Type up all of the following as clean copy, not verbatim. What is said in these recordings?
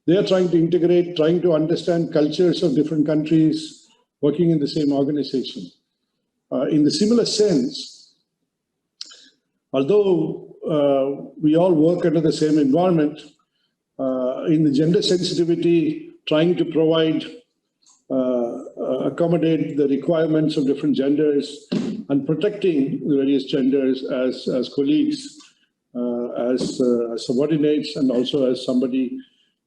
They are trying to integrate, trying to understand cultures of different countries, working in the same organization. In the similar sense, although we all work under the same environment, in the gender sensitivity, trying to provide, accommodate the requirements of different genders and protecting the various genders as colleagues, as subordinates, and also as somebody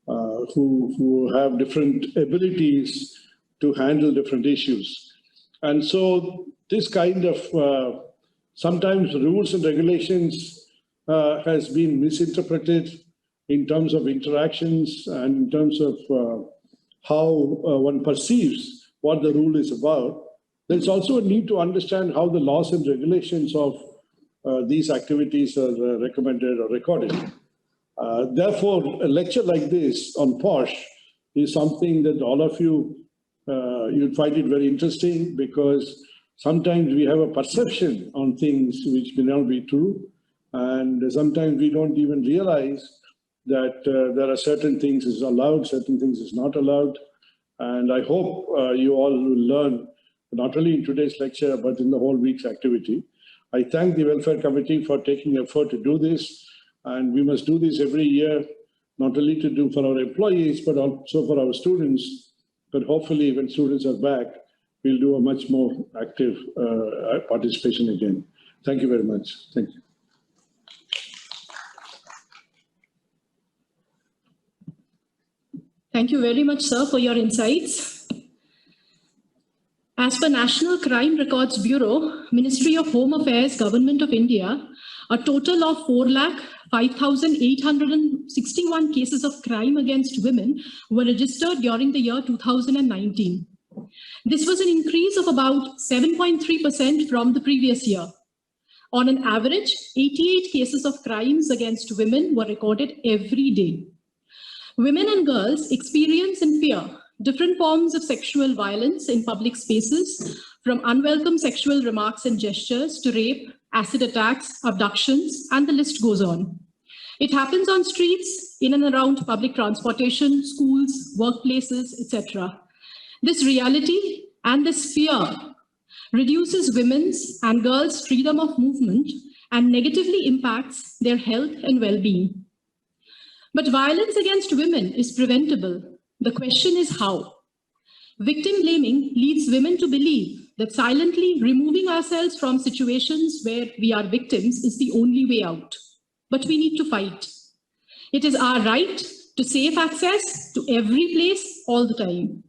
who have different abilities to handle different issues. And so this kind of sometimes rules and regulations has been misinterpreted in terms of interactions and in terms of how one perceives what the rule is about. There's also a need to understand how the laws and regulations of these activities are recommended or recorded. Therefore, a lecture like this on POSH is something that all of you, you'd find it very interesting, because sometimes we have a perception on things which may not be true. And sometimes we don't even realize that there are certain things is allowed, certain things is not allowed. And I hope you all will learn, not only in today's lecture, but in the whole week's activity. I thank the Welfare Committee for taking effort to do this. And we must do this every year, not only to do for our employees, but also for our students. But hopefully when students are back, we'll do a much more active participation again. Thank you very much. Thank you. Thank you very much, sir, for your insights. As per National Crime Records Bureau, Ministry of Home Affairs, Government of India, a total of 4,05,861 cases of crime against women were registered during the year 2019. This was an increase of about 7.3% from the previous year. On an average, 88 cases of crimes against women were recorded every day. Women and girls experience and fear different forms of sexual violence in public spaces, from unwelcome sexual remarks and gestures to rape, acid attacks, abductions, and the list goes on. It happens on streets, in and around public transportation, schools, workplaces, etc. This reality and this fear reduces women's and girls' freedom of movement and negatively impacts their health and well-being. But violence against women is preventable. The question is how. Victim blaming leads women to believe that silently removing ourselves from situations where we are victims is the only way out. But we need to fight. It is our right to safe access to every place all the time.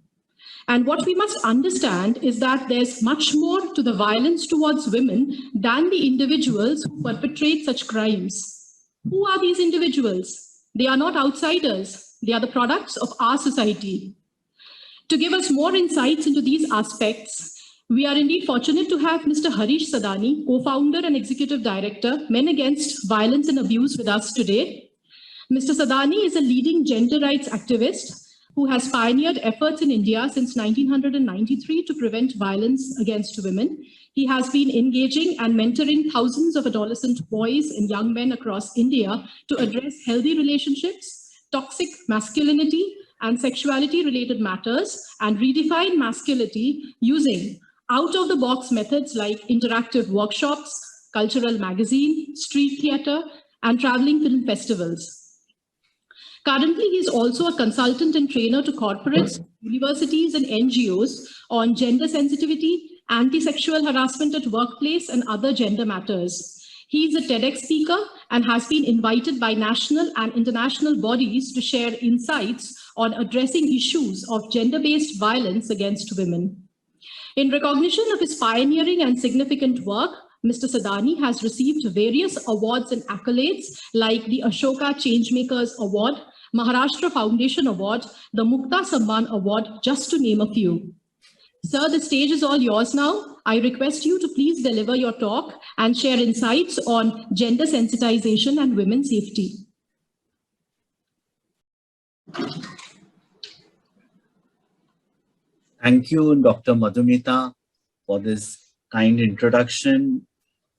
And what we must understand is that there's much more to the violence towards women than the individuals who perpetrate such crimes. Who are these individuals? They are not outsiders. They are the products of our society. To give us more insights into these aspects, we are indeed fortunate to have Mr. Harish Sadani, co-founder and executive director, Men Against Violence and Abuse, with us today. Mr. Sadani is a leading gender rights activist who has pioneered efforts in India since 1993 to prevent violence against women. He has been engaging and mentoring thousands of adolescent boys and young men across India to address healthy relationships, toxic masculinity, and sexuality-related matters, and redefine masculinity using out-of-the-box methods like interactive workshops, cultural magazine, street theater, and traveling film festivals. Currently, he is also a consultant and trainer to corporates, universities, and NGOs on gender sensitivity, anti-sexual harassment at workplace, and other gender matters. He is a TEDx speaker and has been invited by national and international bodies to share insights on addressing issues of gender-based violence against women. In recognition of his pioneering and significant work, Mr. Sadani has received various awards and accolades like the Ashoka Changemakers Award, Maharashtra Foundation Award, the Mukta Samman Award, just to name a few. Sir, the stage is all yours now. I request you to please deliver your talk and share insights on gender sensitization and women's safety. Thank you, Dr. Madhumita, for this kind introduction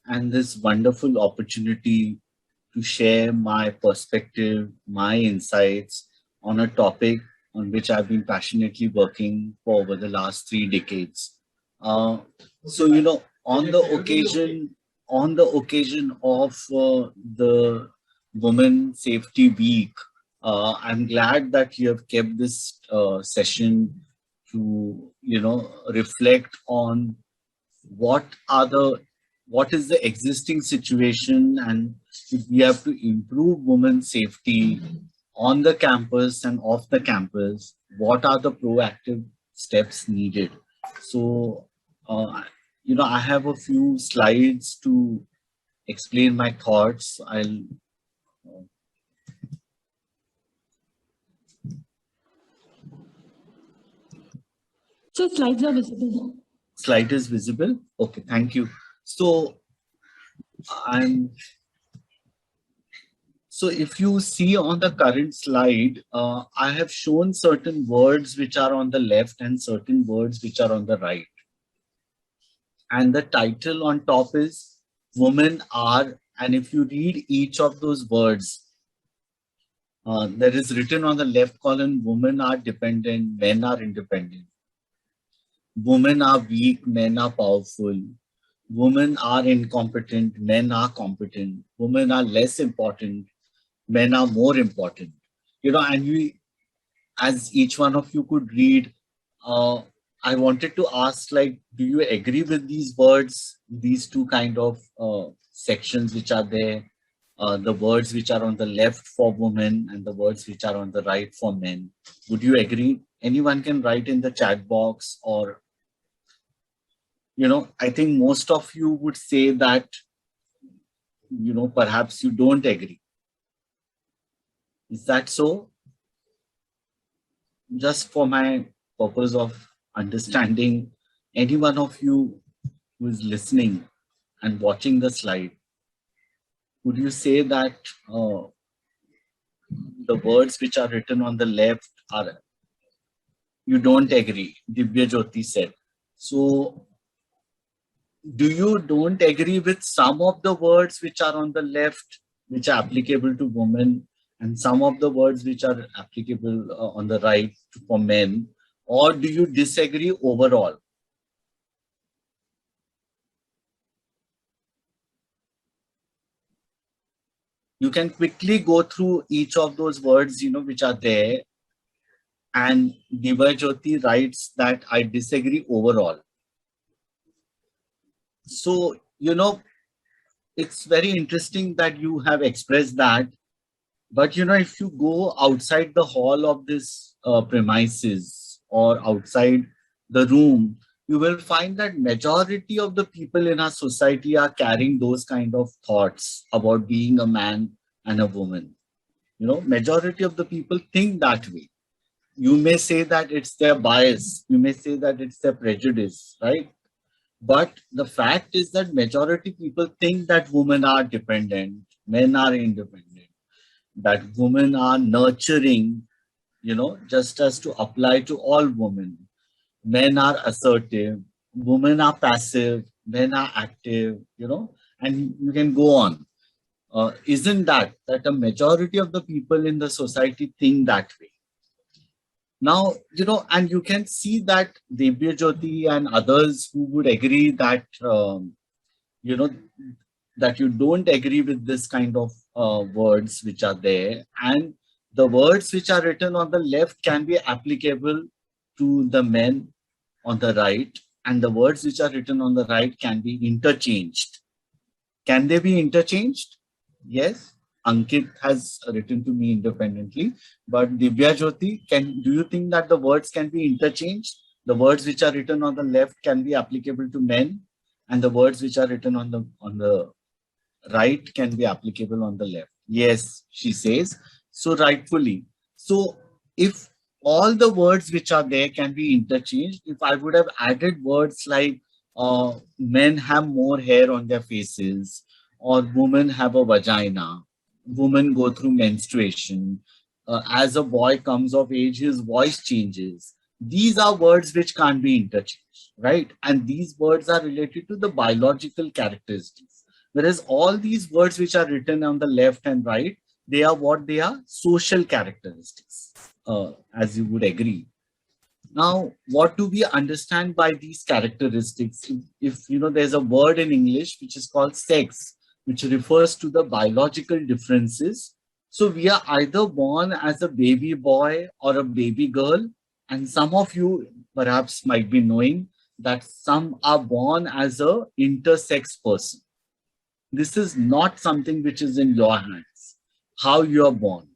and this wonderful opportunity to share my perspective, my insights on a topic on which I've been passionately working for over the last 3 decades. So, on the occasion of the Women Safety Week, I'm glad that you have kept this session to, reflect on what is the existing situation, and if we have to improve women's safety on the campus and off the campus, what are the proactive steps needed? So, I have a few slides to explain my thoughts. So slides are visible. Slide is visible. Okay, thank you. So if you see on the current slide, I have shown certain words which are on the left and certain words which are on the right. And the title on top is Women Are, and if you read each of those words, there is written on the left column, women are dependent, men are independent. Women are weak, men are powerful. Women are incompetent, men are competent. Women are less important, men are more important. And as each one of you could read, I wanted to ask, do you agree with these words, these two kind of sections which are there, the words which are on the left for women and the words which are on the right for men? Would you agree? Anyone can write in the chat box, or, I think most of you would say that, perhaps you don't agree. Is that so? Just for my purpose of understanding, any one of you who is listening and watching the slide, would you say that the words which are written on the left are, you don't agree? Divya Jyoti said. So, do you don't agree with some of the words which are on the left, which are applicable to women, and some of the words which are applicable on the right for men? Or do you disagree overall? You can quickly go through each of those words, which are there. And Divya Jyoti writes that I disagree overall. So, it's very interesting that you have expressed that. But, if you go outside the hall of this premises or outside the room, you will find that majority of the people in our society are carrying those kind of thoughts about being a man and a woman. Majority of the people think that way. You may say that it's their bias. You may say that it's their prejudice, right? But the fact is that majority people think that women are dependent, men are independent, that women are nurturing, just as to apply to all women. Men are assertive, women are passive, men are active, and you can go on. Isn't that a majority of the people in the society think that way? Now, and you can see that Divya Jyoti and others who would agree that, that you don't agree with this kind of words which are there. And the words which are written on the left can be applicable to the men on the right. And the words which are written on the right can be interchanged. Can they be interchanged? Yes. Ankit has written to me independently, but Divya Jyoti, do you think that the words can be interchanged? The words which are written on the left can be applicable to men, and the words which are written on the right can be applicable on the left. Yes, she says. So rightfully. So if all the words which are there can be interchanged, if I would have added words like men have more hair on their faces, or women have a vagina, women go through menstruation, as a boy comes of age, his voice changes. These are words which can't be interchanged, right? And these words are related to the biological characteristics. Whereas all these words which are written on the left and right, they are what they are, social characteristics. as you would agree. Now, what do we understand by these characteristics? If you know, there's a word in English which is called sex, which refers to the biological differences. So we are either born as a baby boy or a baby girl, and some of you perhaps might be knowing that some are born as a intersex person. This is not something which is in your hands, how you are born.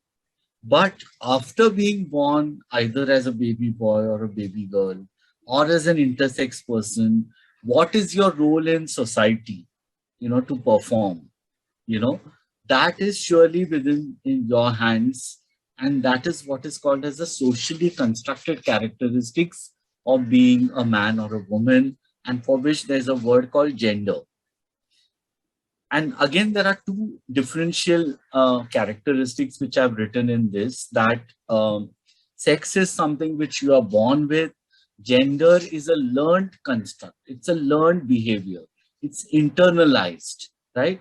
But after being born, either as a baby boy or a baby girl, or as an intersex person, what is your role in society, to perform? You know, that is surely within in your hands. And that is what is called as the socially constructed characteristics of being a man or a woman, and for which there's a word called gender. And again, there are two differential characteristics which I've written in this, that sex is something which you are born with. Gender is a learned construct. It's a learned behavior. It's internalized, right?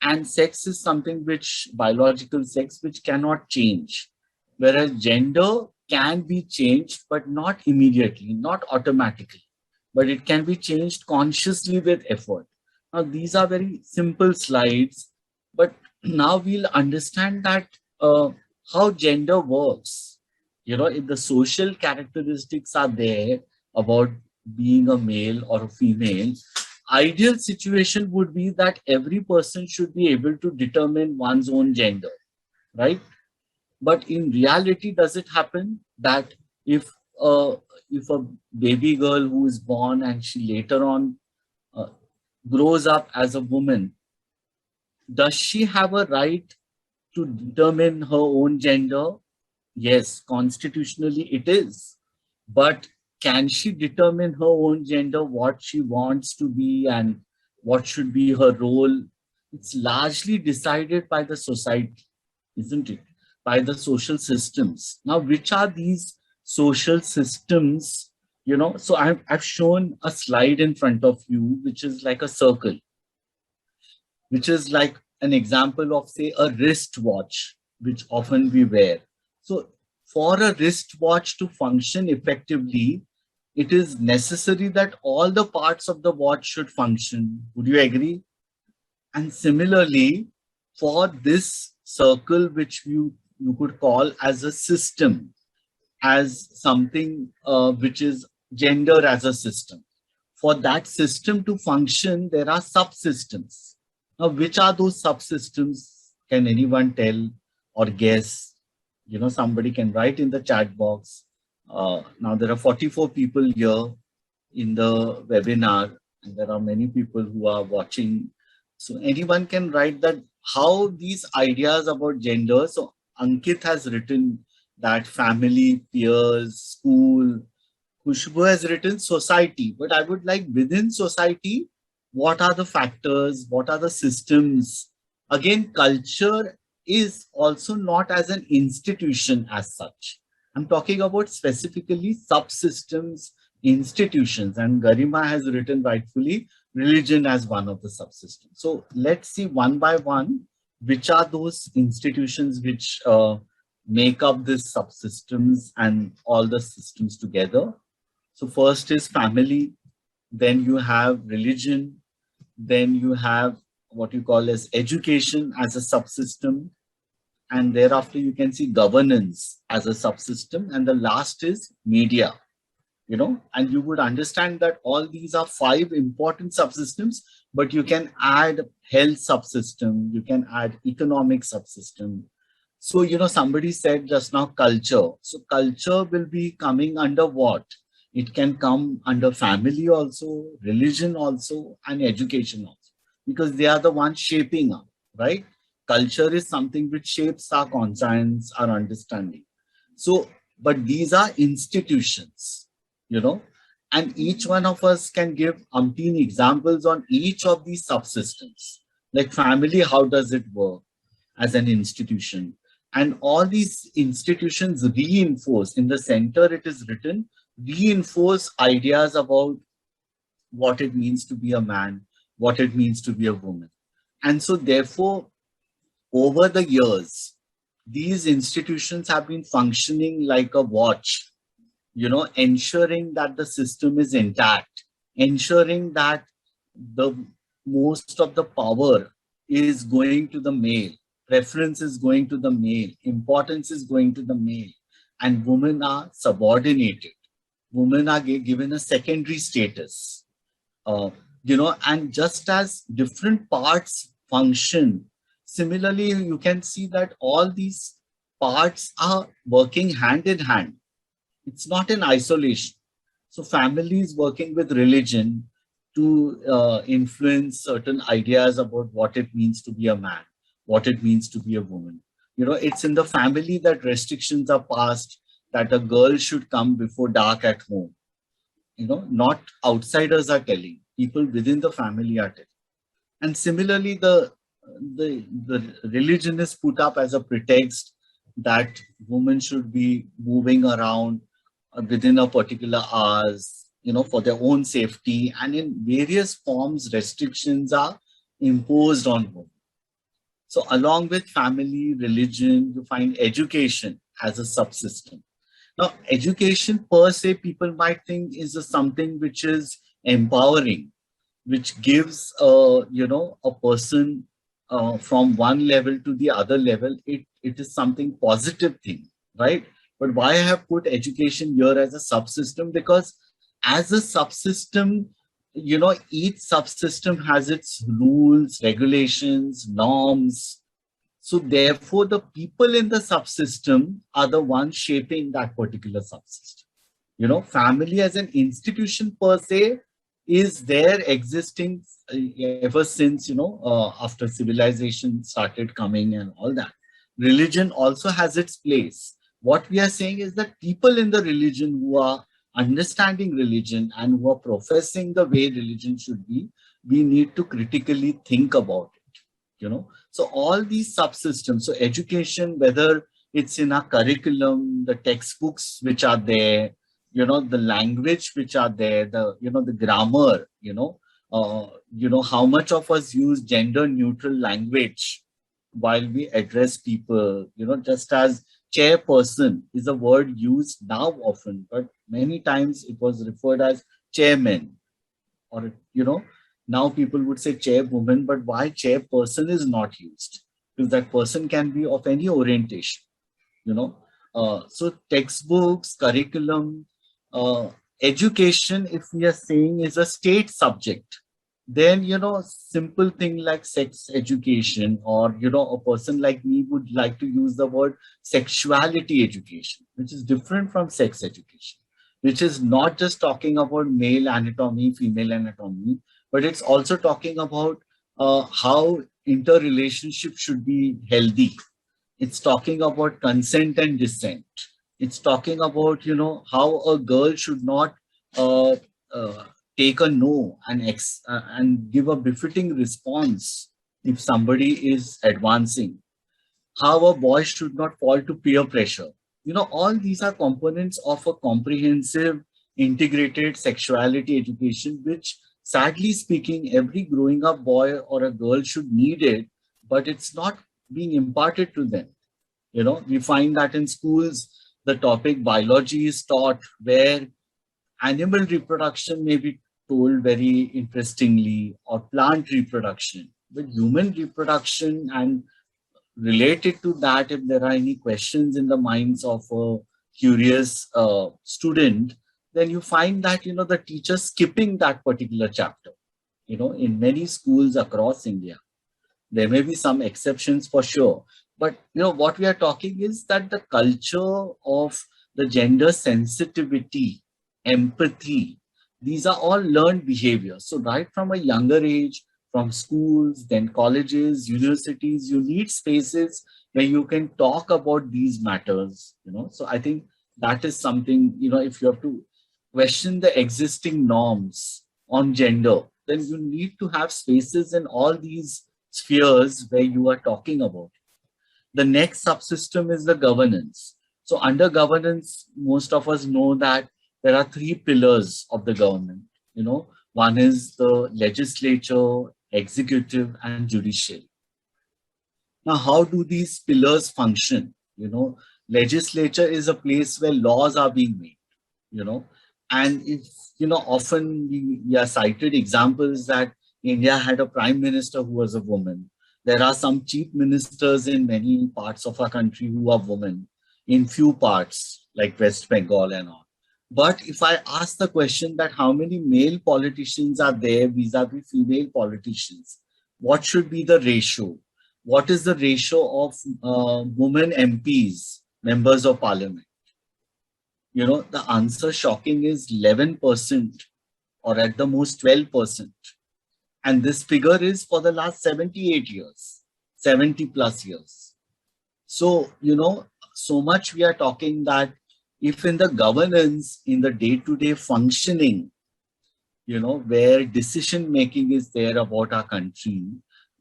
And sex is something which, biological sex, which cannot change. Whereas gender can be changed, but not immediately, not automatically. But it can be changed consciously with effort. Now, these are very simple slides, but now we'll understand that how gender works. If the social characteristics are there about being a male or a female, ideal situation would be that every person should be able to determine one's own gender, right? But in reality, does it happen that if a baby girl who is born and she later on grows up as a woman, does she have a right to determine her own gender? Yes, constitutionally it is. But can she determine her own gender, what she wants to be and what should be her role? It's largely decided by the society, isn't it? By the social systems. Now, which are these social systems? So I've shown a slide in front of you, which is like a circle, which is like an example of, say, a wristwatch, which often we wear. So for a wristwatch to function effectively, it is necessary that all the parts of the watch should function. Would you agree? And similarly, for this circle, which you could call as a system, as something which is gender as a system. For that system to function, there are subsystems. Now, which are those subsystems? Can anyone tell or guess? Somebody can write in the chat box. Now, there are 44 people here in the webinar, and there are many people who are watching. So anyone can write that how these ideas about gender. So Ankit has written that family, peers, school. Khushbu has written society, but I would like within society, what are the factors? What are the systems? Again, culture is also not as an institution as such. I'm talking about specifically subsystems, institutions, and Garima has written rightfully religion as one of the subsystems. So let's see one by one, which are those institutions which make up these subsystems and all the systems together. So first is family, then you have religion, then you have what you call as education as a subsystem, and thereafter you can see governance as a subsystem, and the last is media, and you would understand that all these are 5 important subsystems, but you can add health subsystem, you can add economic subsystem. So, somebody said just now culture. So culture will be coming under what? It can come under family also, religion also, and education also, because they are the ones shaping up, right? Culture is something which shapes our conscience, our understanding. So, but these are institutions, and each one of us can give umpteen examples on each of these subsystems. Like family, how does it work as an institution? And all these institutions reinforce, in the center it is written, reinforce ideas about what it means to be a man, what it means to be a woman. And so therefore, over the years, these institutions have been functioning like a watch, ensuring that the system is intact, ensuring that the most of the power is going to the male, preference is going to the male, importance is going to the male, and women are subordinated. Women are given a secondary status. And just as different parts function, similarly, you can see that all these parts are working hand in hand. It's not in isolation. So family is working with religion to influence certain ideas about what it means to be a man, what it means to be a woman. It's in the family that restrictions are passed, that a girl should come before dark at home. Not outsiders are telling, people within the family are telling. And similarly, the religion is put up as a pretext that women should be moving around within a particular hours, for their own safety, and in various forms, restrictions are imposed on women. So along with family, religion, you find education as a subsystem. Now, education per se, people might think is something which is empowering, which gives, a person from one level to the other level. It is something positive thing, right? But why I have put education here as a subsystem? Because as a subsystem, each subsystem has its rules, regulations, norms. So therefore, the people in the subsystem are the ones shaping that particular subsystem. Family as an institution per se is there existing ever since, after civilization started coming and all that. Religion also has its place. What we are saying is that people in the religion who are understanding religion and who are professing the way religion should be, we need to critically think about it. So all these subsystems, so education, whether it's in our curriculum, the textbooks which are there, the language which are there, the grammar, how much of us use gender neutral language while we address people, just as chairperson is a word used now often, but many times it was referred as chairman, or, now people would say chairwoman, but why chairperson is not used? Because that person can be of any orientation, so textbooks, curriculum, education, if we are saying is a state subject, then, simple thing like sex education, or, a person like me would like to use the word sexuality education, which is different from sex education, which is not just talking about male anatomy, female anatomy, but it's also talking about how interrelationship should be healthy. It's talking about consent and dissent. It's talking about, how a girl should not take a no and give a befitting response if somebody is advancing. How a boy should not fall to peer pressure. All these are components of a comprehensive, integrated sexuality education, which, sadly speaking, every growing up boy or a girl should need it, but it's not being imparted to them. We find that in schools, the topic biology is taught, where animal reproduction may be told very interestingly, or plant reproduction, but human reproduction, and related to that, if there are any questions in the minds of a curious student, then you find that, the teacher skipping that particular chapter, in many schools across India. There may be some exceptions for sure, but, what we are talking is that the culture of the gender sensitivity, empathy, these are all learned behaviors. So right from a younger age, from schools, then colleges, universities, you need spaces where you can talk about these matters. So I think that is something, if you have to question the existing norms on gender, then you need to have spaces in all these spheres where you are talking about it. The next subsystem is the governance. So under governance, most of us know that there are three pillars of the government. One is the legislature, executive, and judiciary. Now, how do these pillars function? Legislature is a place where laws are being made, and if, often we are cited examples that India had a prime minister who was a woman. There are some chief ministers in many parts of our country who are women, in few parts like West Bengal and all. But if I ask the question that how many male politicians are there vis-a-vis female politicians, what should be the ratio? What is the ratio of women MPs, members of parliament? The answer, shocking, is 11% or at the most 12%. And this figure is for the last 78 years, 70 plus years. So, so much we are talking that if in the governance, in the day-to-day functioning, where decision making is there about our country,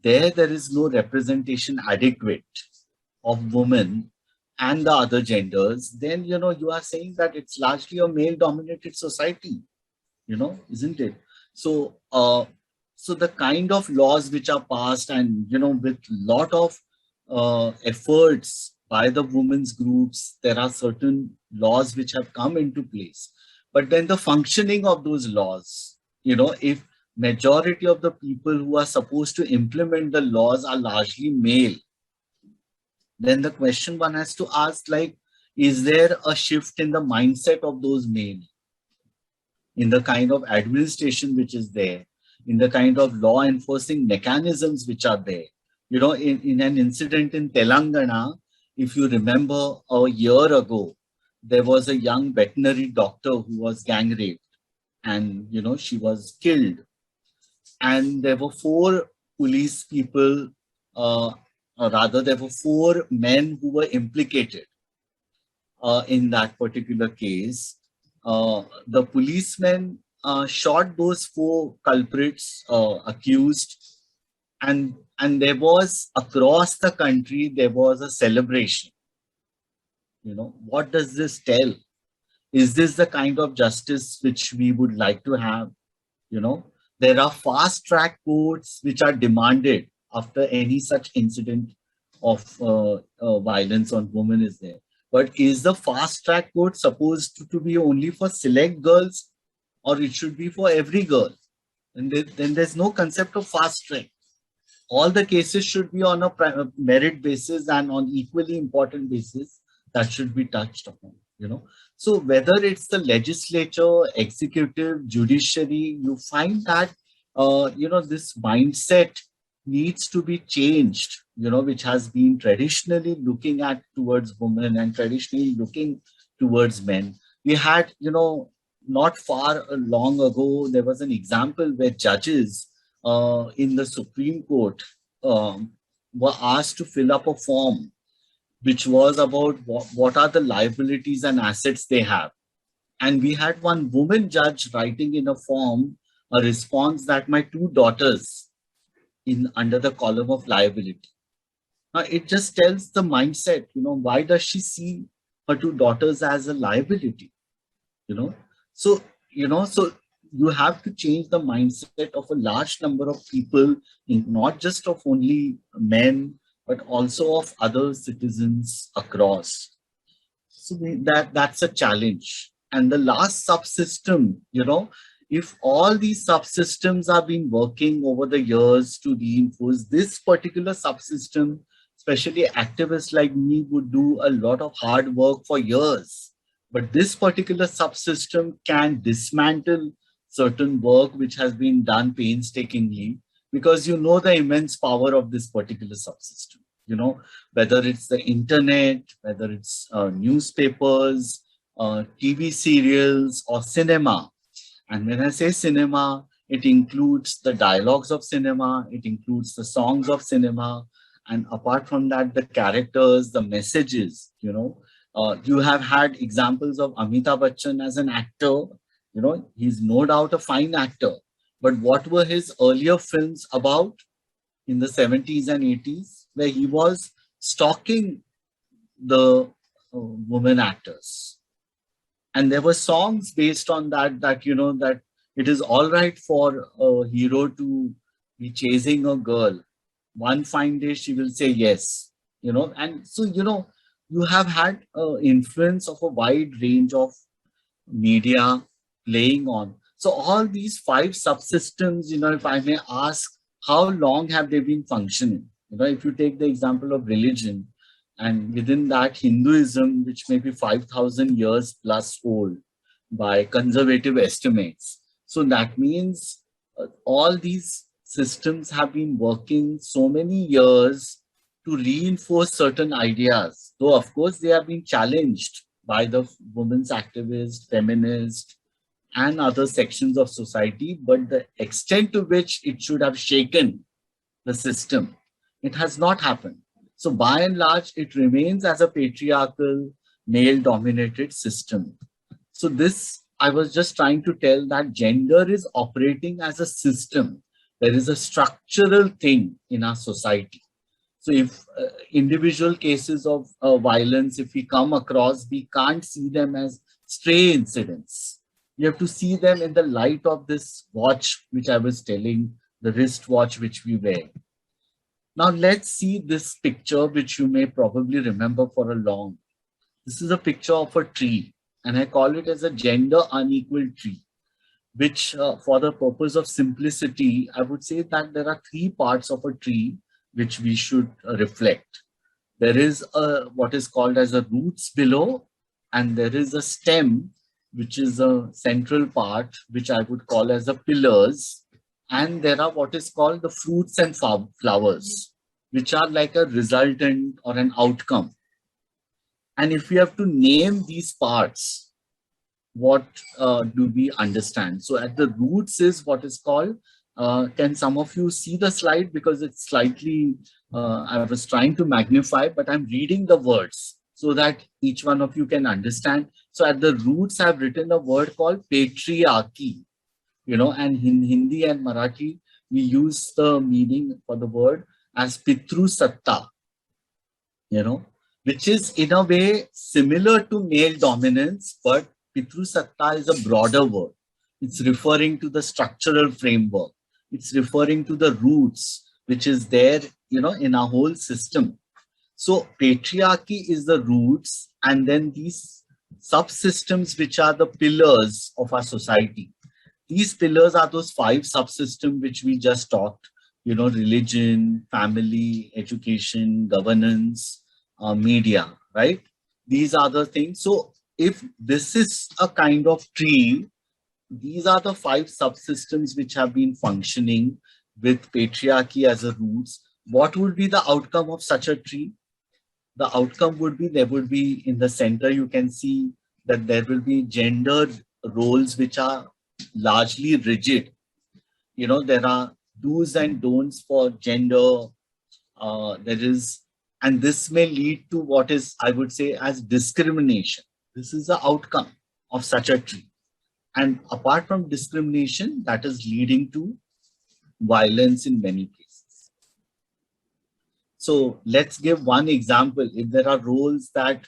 there is no representation adequate of women and the other genders, then, you are saying that it's largely a male-dominated society, isn't it? So, so the kind of laws which are passed and, with lot of efforts by the women's groups, there are certain laws which have come into place. But then the functioning of those laws, if majority of the people who are supposed to implement the laws are largely male, then the question one has to ask, like, is there a shift in the mindset of those male, in the kind of administration which is there, in the kind of law enforcing mechanisms which are there? In an incident in Telangana, if you remember, a year ago, there was a young veterinary doctor who was gang raped and, she was killed. And there were 4 police people, there were 4 men who were implicated in that particular case. The policemen shot those 4 culprits, accused, and there was, across the country, there was a celebration. What does this tell? Is this the kind of justice which we would like to have? There are fast-track courts which are demanded after any such incident of violence on women is there. But is the fast-track court supposed to be only for select girls, or it should be for every girl? And then there's no concept of fast-track. All the cases should be on a merit basis and on equally important basis that should be touched upon, So whether it's the legislature, executive, judiciary, you find that, this mindset needs to be changed, which has been traditionally looking at towards women and traditionally looking towards men. We had, not far long ago, there was an example where judges in the Supreme Court were asked to fill up a form which was about what are the liabilities and assets they have. And we had one woman judge writing in a form a response that my 2 daughters under the column of liability. Now, it just tells the mindset, why does she see her 2 daughters as a liability? So you have to change the mindset of a large number of people, not just of only men, but also of other citizens across. So that's a challenge. And the last subsystem, if all these subsystems have been working over the years to reinforce this particular subsystem, especially activists like me would do a lot of hard work for years. But this particular subsystem can dismantle certain work which has been done painstakingly, because the immense power of this particular subsystem, whether it's the internet, whether it's newspapers, TV serials, or cinema. And when I say cinema, it includes the dialogues of cinema, it includes the songs of cinema, and apart from that, the characters, the messages, you have had examples of Amitabh Bachchan as an actor. He's no doubt a fine actor. But what were his earlier films about in the 70s and 80s, where he was stalking the women actors? And there were songs based on that it is all right for a hero to be chasing a girl. One fine day she will say yes, and so, you have had influence of a wide range of media playing on. So all these five subsystems, if I may ask, how long have they been functioning? If you take the example of religion, and within that Hinduism, which may be 5,000 years plus old by conservative estimates. So that means all these systems have been working so many years to reinforce certain ideas, though of course they have been challenged by the women's activists, feminists, and other sections of society, but the extent to which it should have shaken the system, it has not happened. So by and large, it remains as a patriarchal, male-dominated system. So this, I was just trying to tell that gender is operating as a system. There is a structural thing in our society. So if individual cases of violence, if we come across, we can't see them as stray incidents. You have to see them in the light of this watch, which I was telling, the wristwatch which we wear. Now let's see this picture, which you may probably remember for a long. This is a picture of a tree, and I call it as a gender unequal tree, which for the purpose of simplicity, I would say that there are three parts of a tree which we should reflect. There is what is called as a roots below, and there is a stem, which is a central part, which I would call as the pillars. And there are what is called the fruits and flowers, which are like a resultant or an outcome. And if we have to name these parts, what do we understand? So at the roots is what is called, can some of you see the slide? Because it's slightly, I was trying to magnify, but I'm reading the words so that each one of you can understand. So at the roots, I've written a word called patriarchy, and in Hindi and Marathi, we use the meaning for the word as Pitru Satta, which is in a way similar to male dominance, but Pitru Satta is a broader word. It's referring to the structural framework. It's referring to the roots, which is there, in our whole system. So patriarchy is the roots, and then these subsystems, which are the pillars of our society. These pillars are those five subsystems which we just talked, religion, family, education, governance, media, right? These are the things. So if this is a kind of tree, these are the five subsystems which have been functioning with patriarchy as a roots. What would be the outcome of such a tree? The outcome would be, there would be in the center, you can see that there will be gender roles which are largely rigid. There are do's and don'ts for gender. And this may lead to what is, I would say, as discrimination. This is the outcome of such a tree. And apart from discrimination, that is leading to violence in many cases. So let's give one example. If there are roles that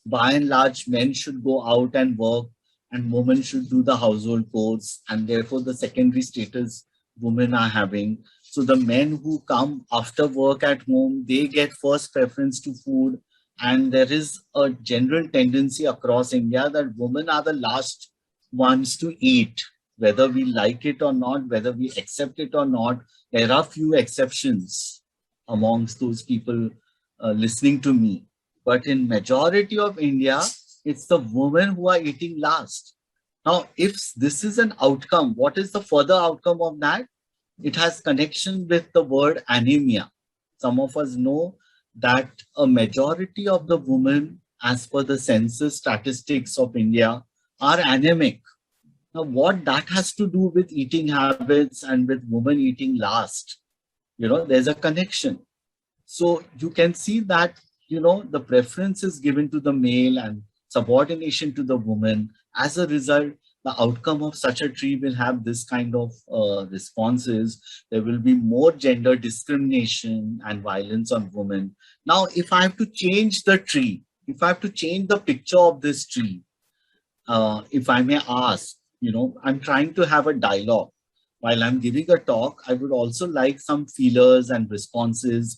by and large men should go out and work and women should do the household chores, and therefore the secondary status women are having. So the men who come after work at home, they get first preference to food. And there is a general tendency across India that women are the last ones to eat, whether we like it or not, whether we accept it or not. There are few exceptions amongst those people listening to me. But in majority of India, it's the women who are eating last. Now, if this is an outcome, what is the further outcome of that? It has connection with the word anemia. Some of us know that a majority of the women, as per the census statistics of India, are anemic. Now, what that has to do with eating habits and with women eating last, there's a connection. So you can see that, the preference is given to the male and subordination to the woman. As a result, the outcome of such a tree will have this kind of responses. There will be more gender discrimination and violence on women. Now, if I have to change the tree, if I have to change the picture of this tree, if I may ask, I'm trying to have a dialogue. While I'm giving a talk, I would also like some feelers and responses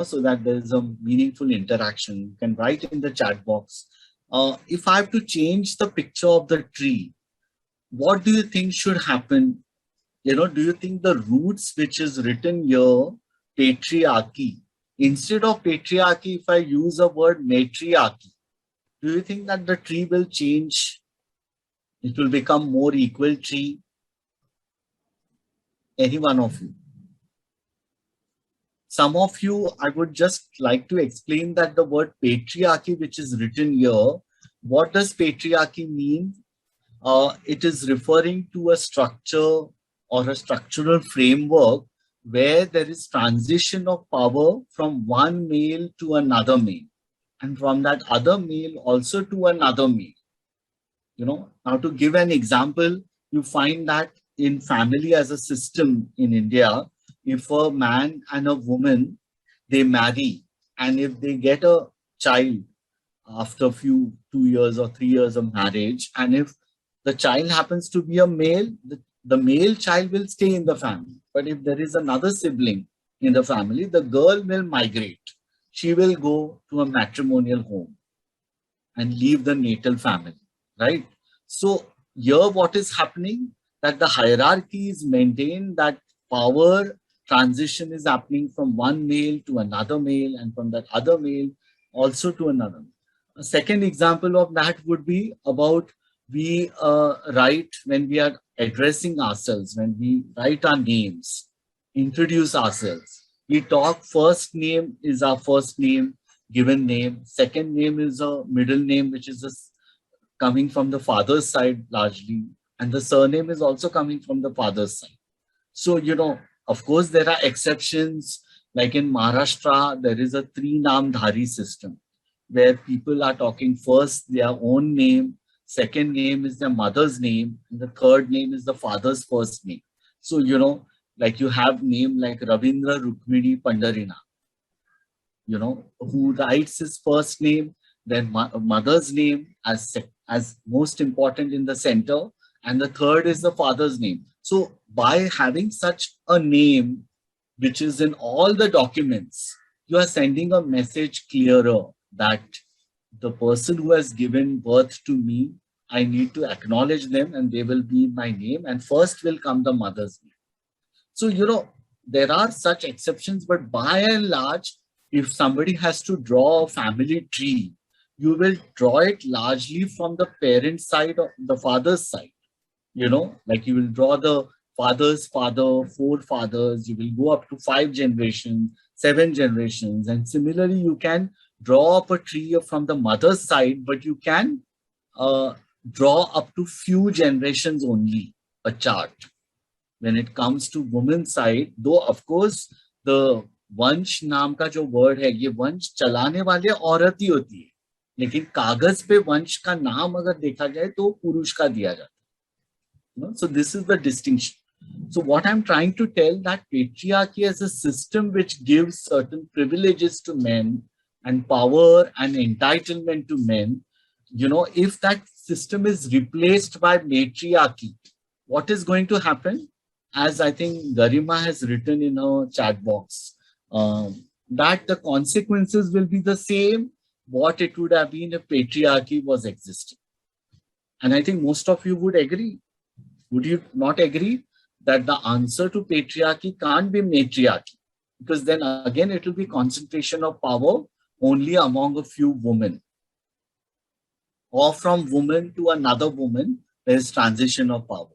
so that there is a meaningful interaction. You can write in the chat box. If I have to change the picture of the tree, what do you think should happen? Do you think the roots which is written here, patriarchy, instead of patriarchy, if I use a word matriarchy, do you think that the tree will change? It will become more equal tree? Any one of you? Some of you, I would just like to explain that the word patriarchy, which is written here, what does patriarchy mean? It is referring to a structure or a structural framework where there is transition of power from one male to another male, and from that other male also to another male. Now to give an example, you find that in family as a system in India, if a man and a woman, they marry, and if they get a child after 2 years or 3 years of marriage, and if the child happens to be a male, the male child will stay in the family. But if there is another sibling in the family, the girl will migrate. She will go to a matrimonial home and leave the natal family, right? So here what is happening, that the hierarchy is maintained, that power transition is happening from one male to another male, and from that other male also to another. A second example of that would be about we write when we are addressing ourselves, when we write our names, introduce ourselves. We talk first name is our first name, given name. Second name is a middle name, which is coming from the father's side largely. And the surname is also coming from the father's side. So, of course, there are exceptions. Like in Maharashtra, there is a 3-Namdhari system where people are talking first their own name, second name is their mother's name, and the third name is the father's first name. So, like you have name like Ravindra Rukmini Pandarina, who writes his first name, then mother's name as most important in the center, and the third is the father's name. So by having such a name, which is in all the documents, you are sending a message clearer that the person who has given birth to me, I need to acknowledge them and they will be my name, and first will come the mother's name. So, there are such exceptions, but by and large, if somebody has to draw a family tree, you will draw it largely from the parent side or the father's side. Like you will draw the father's father, 4 fathers, you will go up to 5 generations, 7 generations. And similarly, you can draw up a tree from the mother's side, but you can draw up to few generations only, a chart. When it comes to women's side, though of course, the वंश नाम का जो word है, ये वंश चलाने वाले औरत ही होती है, लेकिन कागज पे वंश का नाम अगर देखा जाए तो पुरुष का दिया जाता है. So this is the distinction. So what I'm trying to tell, that patriarchy as a system which gives certain privileges to men and power and entitlement to men, if that system is replaced by matriarchy, what is going to happen? As I think Garima has written in her chat box, that the consequences will be the same what it would have been if patriarchy was existing. And I think most of you would agree. Would you not agree that the answer to patriarchy can't be matriarchy? Because then again, it will be concentration of power only among a few women. Or from woman to another woman, there is transition of power,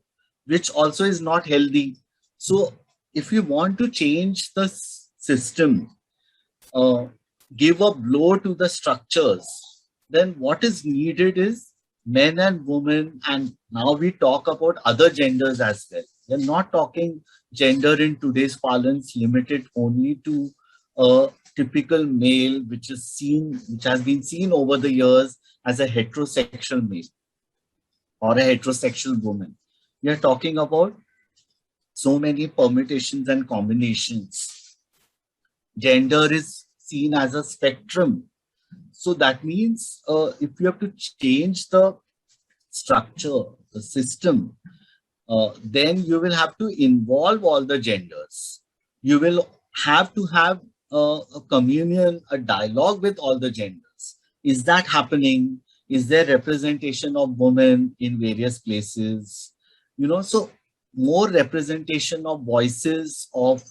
which also is not healthy. So if you want to change the system, give a blow to the structures, then what is needed is men and women, and now we talk about other genders as well. We're not talking gender in today's parlance limited only to a typical male, which has been seen over the years as a heterosexual male or a heterosexual woman. We are talking about so many permutations and combinations. Gender is seen as a spectrum. So that means if you have to change the structure, the system, then you will have to involve all the genders. You will have to have a communion, a dialogue with all the genders? Is that happening? Is there representation of women in various places? So more representation of voices of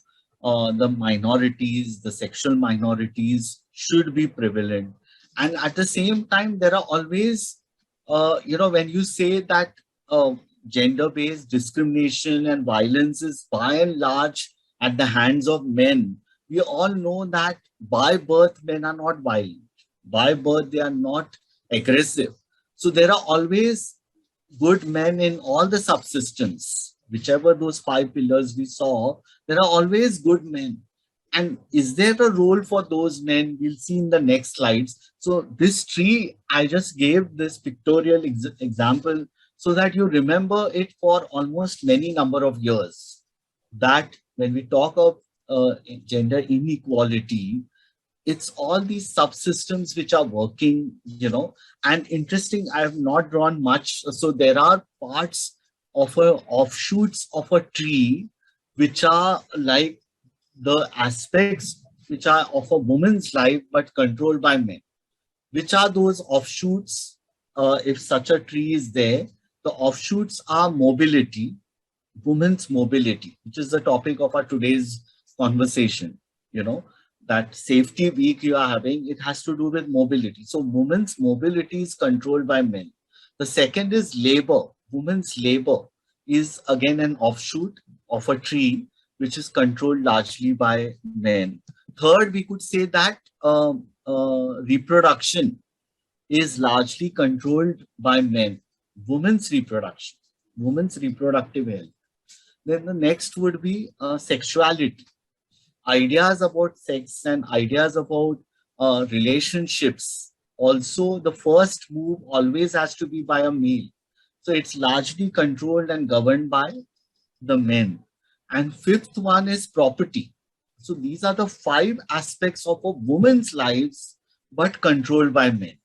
the minorities, the sexual minorities should be prevalent. And at the same time, there are always, when you say that gender-based discrimination and violence is by and large at the hands of men, we all know that by birth, men are not violent. By birth, they are not aggressive. So there are always good men in all the subsystems, whichever those 5 pillars we saw, there are always good men. And is there a role for those men? We'll see in the next slides. So this tree, I just gave this pictorial example so that you remember it for almost many number of years. That when we talk of gender inequality, it's all these subsystems which are working, and interesting, I have not drawn much. So there are parts of offshoots of a tree, which are like the aspects which are of a woman's life, but controlled by men. Which are those offshoots? If such a tree is there, the offshoots are mobility, women's mobility, which is the topic of our today's conversation, that safety week you are having, it has to do with mobility. So women's mobility is controlled by men. The second is labor. Women's labor is again an offshoot of a tree, which is controlled largely by men. Third, we could say that reproduction is largely controlled by men. Women's reproduction, women's reproductive health. Then the next would be sexuality. Ideas about sex and ideas about relationships. Also, the first move always has to be by a male. So it's largely controlled and governed by the men. And fifth one is property. So these are the 5 aspects of a woman's lives, but controlled by men.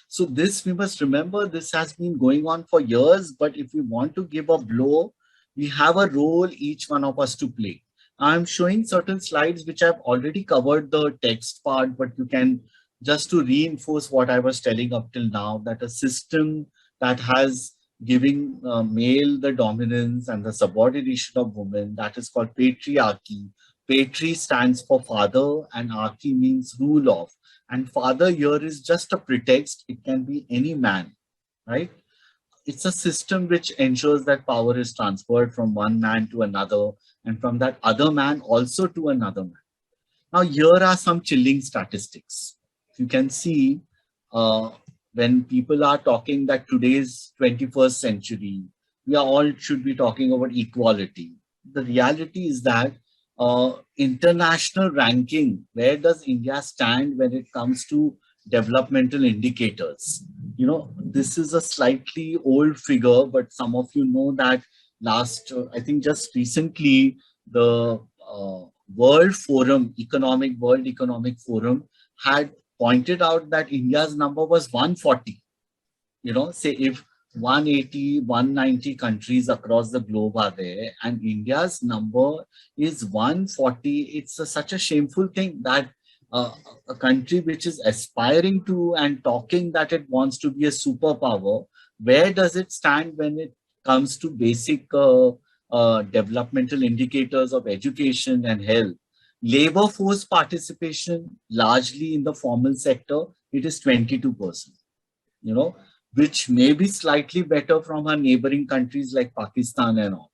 So this, we must remember, this has been going on for years, but if we want to give a blow, we have a role, each one of us, to play. I'm showing certain slides which I've already covered the text part, but you can, just to reinforce what I was telling up till now, that a system that has giving male the dominance and the subordination of women, that is called patriarchy. Patri stands for father and archy means rule of. And father here is just a pretext. It can be any man, right? It's a system which ensures that power is transferred from one man to another, and from that other man also to another man. Now, here are some chilling statistics. You can see when people are talking that today's 21st century, we all should be talking about equality. The reality is that international ranking, where does India stand when it comes to developmental indicators? This is a slightly old figure, but some of you know that I think just recently, the World Economic Forum had pointed out that India's number was 140. Say if 180, 190 countries across the globe are there, and India's number is 140, it's such a shameful thing that a country which is aspiring to and talking that it wants to be a superpower, where does it stand when it comes to basic developmental indicators of education and health? Labor force participation, largely in the formal sector, it is 22%, which may be slightly better from our neighboring countries like Pakistan and all.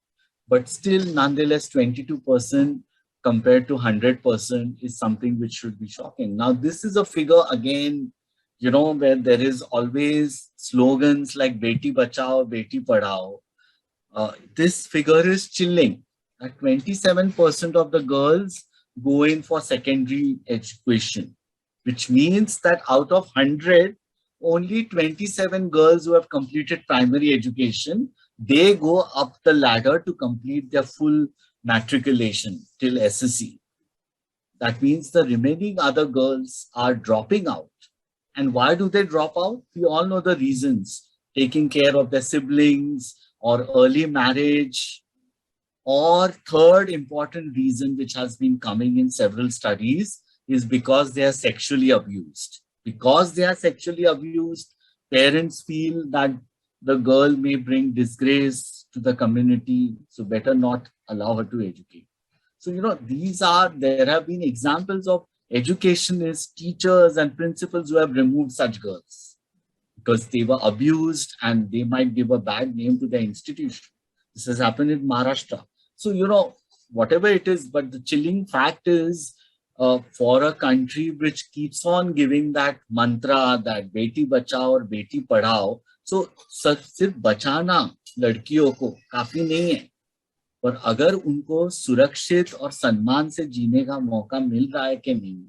But still, nonetheless, 22% compared to 100% is something which should be shocking. Now, this is a figure, again, where there is always slogans like Beti Bachao, Beti Padhao. This figure is chilling. That 27% of the girls go in for secondary education, which means that out of 100, only 27 girls who have completed primary education, they go up the ladder to complete their full matriculation till SSC. That means the remaining other girls are dropping out. And why do they drop out? We all know the reasons. Taking care of their siblings or early marriage. Or third important reason, which has been coming in several studies, is because they are sexually abused. Because they are sexually abused, parents feel that the girl may bring disgrace to the community, so better not allow her to educate. So, there have been examples of educationists, teachers, and principals who have removed such girls because they were abused and they might give a bad name to the institution. This has happened in Maharashtra. So, whatever it is, but the chilling fact is, for a country which keeps on giving that mantra that beti bachao or beti padhao, so सिर्फ बचाना लड़कियों को काफी नहीं है, पर अगर उनको सुरक्षित और सम्मान से जीने का मौका मिल रहा है कि नहीं,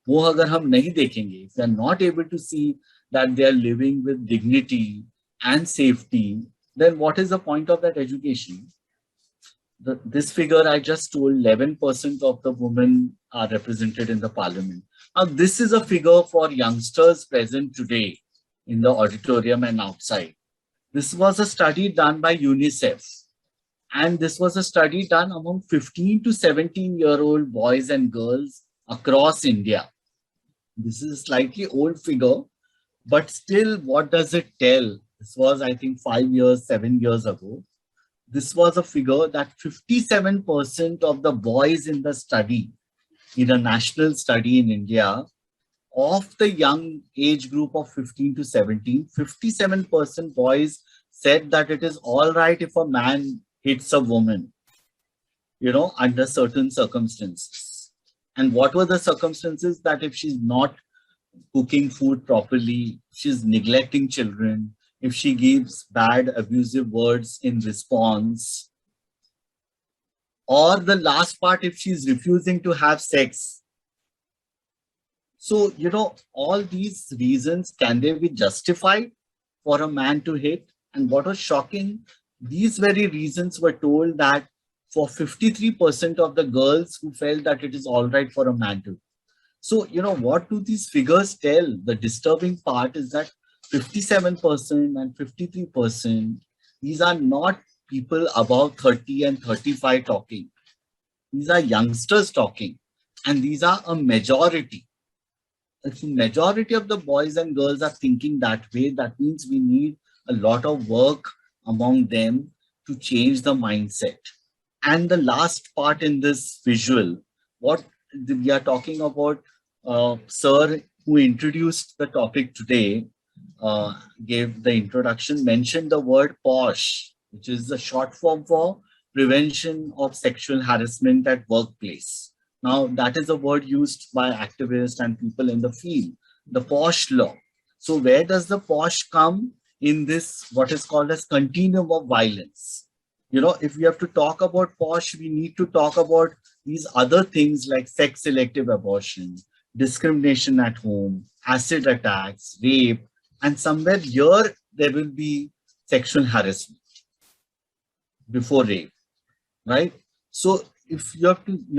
वो अगर हम नहीं देखेंगे, if we are not able to see that they are living with dignity and safety, then what is the point of that education? This figure I just told, 11% of the women are represented in the parliament. Now, this is a figure for youngsters present today in the auditorium and outside. This was a study done by UNICEF. And this was a study done among 15 to 17-year-old boys and girls across India. This is a slightly old figure, but still, what does it tell? This was, I think, 7 years ago. This was a figure that 57% of the boys in the study, in a national study in India, of the young age group of 15 to 17, 57% boys said that it is all right if a man hits a woman, under certain circumstances. And what were the circumstances? That if she's not cooking food properly, she's neglecting children, if she gives bad abusive words in response, or the last part, if she's refusing to have sex. So, all these reasons, can they be justified for a man to hit? And what was shocking, these very reasons were told that for 53% of the girls who felt that it is all right for a man to. So, what do these figures tell? The disturbing part is that 57% and 53%, these are not people above 30 and 35 talking. These are youngsters talking, and these are a majority. If the majority of the boys and girls are thinking that way, that means we need a lot of work among them to change the mindset. And the last part in this visual, what we are talking about, sir who introduced the topic today, gave the introduction, mentioned the word POSH, which is the short form for Prevention of Sexual Harassment at Workplace. Now, that is a word used by activists and people in the field, the POSH law. So where does the POSH come in this, what is called as continuum of violence? If we have to talk about POSH, we need to talk about these other things like sex-selective abortion, discrimination at home, acid attacks, rape, and somewhere here there will be sexual harassment before rape, right? So if you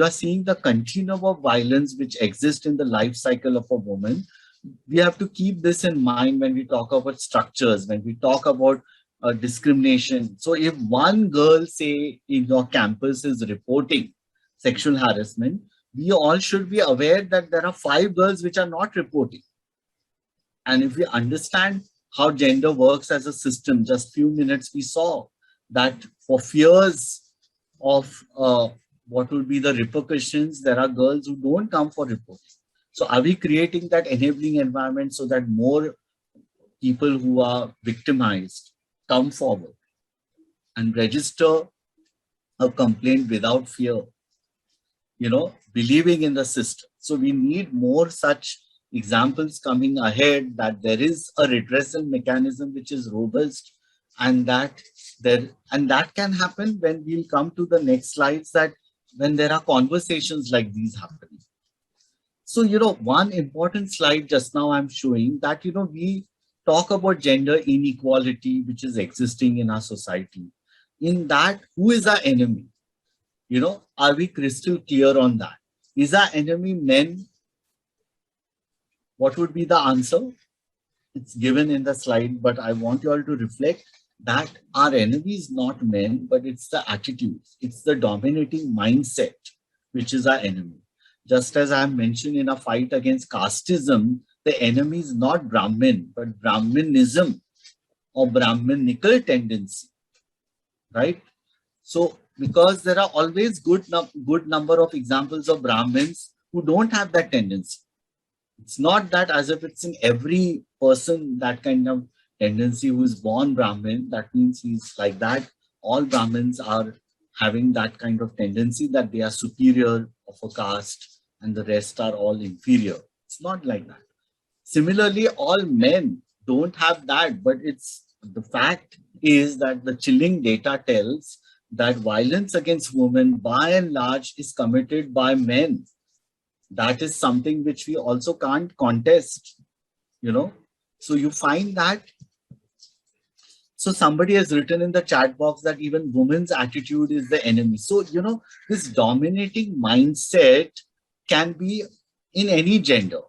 are seeing the continuum of violence which exists in the life cycle of a woman, we have to keep this in mind when we talk about structures, when we talk about discrimination. So if one girl, say, in your campus is reporting sexual harassment, we all should be aware that there are 5 girls which are not reporting. And if we understand how gender works as a system, just few minutes we saw that for fears of what will be the repercussions, there are girls who don't come for reporting. So are we creating that enabling environment so that more people who are victimized come forward and register a complaint without fear, believing in the system? So we need more such examples coming ahead, that there is a redressal mechanism which is robust, and that can happen when we'll come to the next slides, that when there are conversations like these happening. So, one important slide just now I'm showing that, we talk about gender inequality which is existing in our society. In that, who is our enemy? Are we crystal clear on that? Is our enemy men? What would be the answer? It's given in the slide, but I want you all to reflect that our enemy is not men, but it's the attitudes, it's the dominating mindset, which is our enemy. Just as I mentioned in a fight against casteism, the enemy is not Brahmin, but Brahminism or Brahminical tendency, right? So, because there are always good number of examples of Brahmins who don't have that tendency. It's not that as if it's in every person that kind of tendency who is born Brahmin, that means he's like that. All Brahmins are having that kind of tendency that they are superior of a caste and the rest are all inferior. It's not like that. Similarly, all men don't have that, but it's the fact is that the chilling data tells that violence against women by and large is committed by men. That is something which we also can't contest, you know. So you find that. So somebody has written in the chat box that even women's attitude is the enemy. So, you know, this dominating mindset can be in any gender.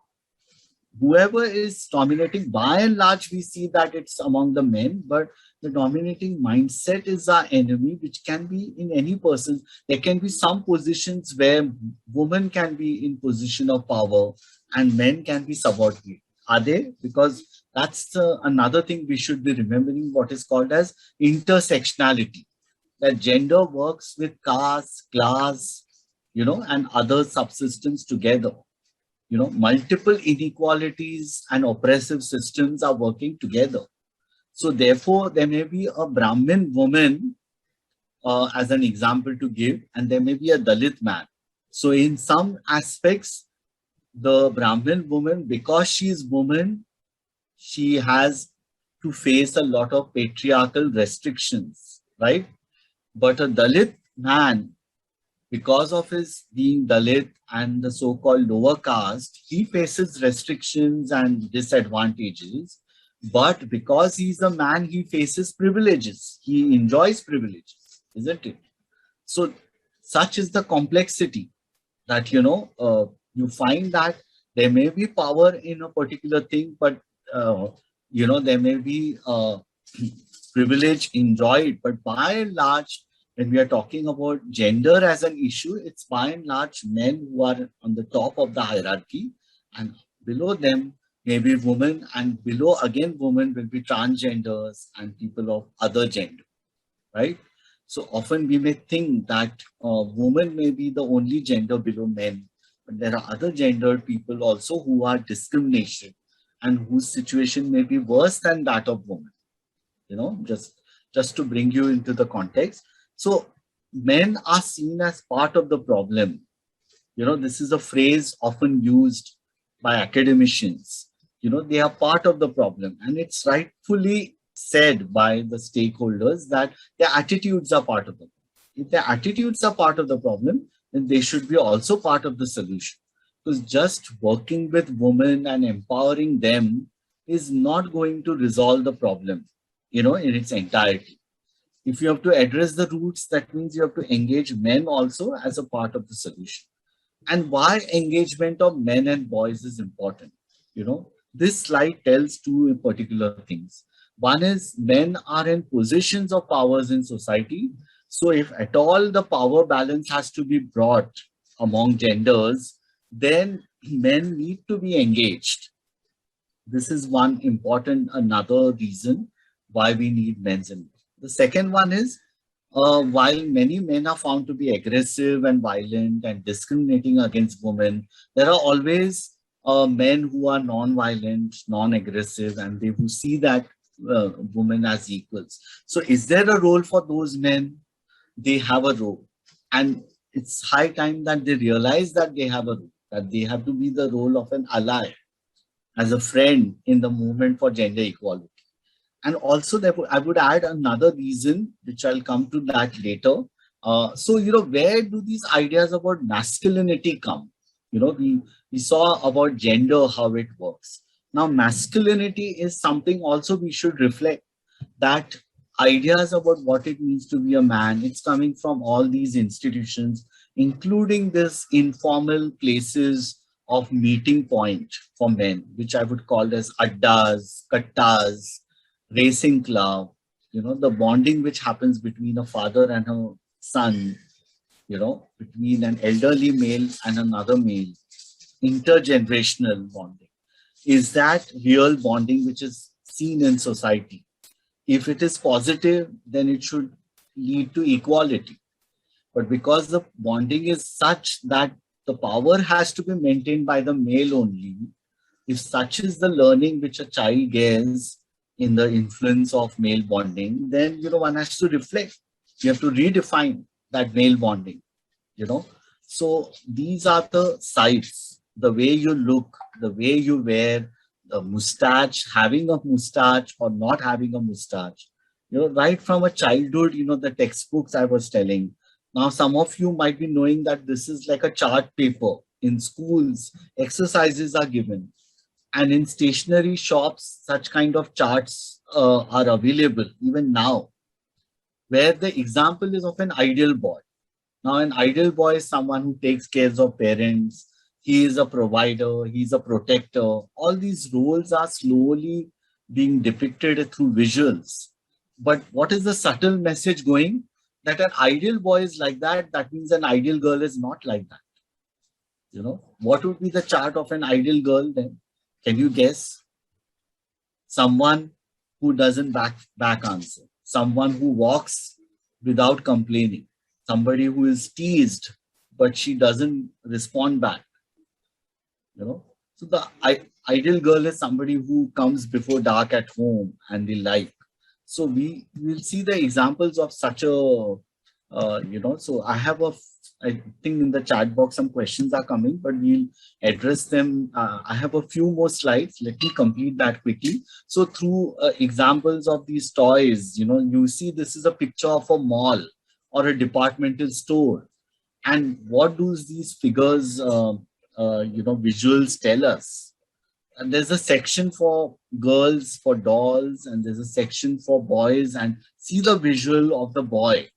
Whoever is dominating, by and large, we see that it's among the men, but the dominating mindset is our enemy, which can be in any person. There can be some positions where women can be in position of power and men can be subordinate. Are they? Because that's another thing we should be remembering, what is called as intersectionality. That gender works with caste, class, you know, and other subsystems together. You know, multiple inequalities and oppressive systems are working together. So therefore, there may be a Brahmin woman as an example to give, and there may be a Dalit man. So in some aspects, the Brahmin woman, because she is woman, she has to face a lot of patriarchal restrictions, right? But a Dalit man, because of his being Dalit and the so-called lower caste, he faces restrictions and disadvantages. But because he's a man, he faces privileges. He enjoys privileges, isn't it? So such is the complexity that, you know, you find that there may be power in a particular thing, but, you know, there may be privilege enjoyed. But by and large, when we are talking about gender as an issue, it's by and large men who are on the top of the hierarchy, and below them may be women, and below again women will be transgenders and people of other gender, right? So often we may think that women may be the only gender below men, but there are other gendered people also who are discrimination and whose situation may be worse than that of women, you know, just to bring you into the context. So men are seen as part of the problem. You know, this is a phrase often used by academicians. You know, they are part of the problem, and it's rightfully said by the stakeholders that their attitudes are part of the problem. If their attitudes are part of the problem, then they should be also part of the solution. Because just working with women and empowering them is not going to resolve the problem, you know, in its entirety. If you have to address the roots, that means you have to engage men also as a part of the solution. And why engagement of men and boys is important. You know, this slide tells two particular things. One is men are in positions of powers in society. So if at all the power balance has to be brought among genders, then men need to be engaged. This is one important, another reason why we need men's involvement. The second one is, while many men are found to be aggressive and violent and discriminating against women, there are always men who are non-violent, non-aggressive, and they who see that women as equals. So is there a role for those men? They have a role. And it's high time that they realize that they have a role, that they have to be the role of an ally, as a friend in the movement for gender equality. And also, I would add another reason, which I'll come to that later. So, you know, where do these ideas about masculinity come? You know, we saw about gender, how it works. Now, masculinity is something also we should reflect, that ideas about what it means to be a man, it's coming from all these institutions, including this informal places of meeting point for men, which I would call as addas, kattas, racing club, the bonding which happens between a father and a son, between an elderly male and another male, intergenerational bonding. Is that real bonding which is seen in society? If it is positive, then it should lead to equality. But because the bonding is such that the power has to be maintained by the male only, if such is the learning which a child gets in the influence of male bonding, then, one has to reflect. You have to redefine that male bonding, So these are the sides, the way you look, the way you wear, the mustache, having a mustache or not having a mustache, right from a childhood, the textbooks I was telling. Now, some of you might be knowing that this is like a chart paper. In schools, exercises are given. And in stationery shops, such kind of charts are available even now, where the example is of an ideal boy. Now, an ideal boy is someone who takes care of parents. He is a provider. He's a protector. All these roles are slowly being depicted through visuals. But what is the subtle message going? That an ideal boy is like that. That means an ideal girl is not like that. What would be the chart of an ideal girl then? Can you guess? Someone who doesn't back answer. Someone who walks without complaining. Somebody who is teased, but she doesn't respond back. So the ideal girl is somebody who comes before dark at home and the like. So we will see the examples of such a, so I think in the chat box, some questions are coming, but we'll address them. I have a few more slides. Let me complete that quickly. So through examples of these toys, you see this is a picture of a mall or a departmental store. And what do these figures, visuals tell us? And there's a section for girls, for dolls, and there's a section for boys. And see the visual of the boy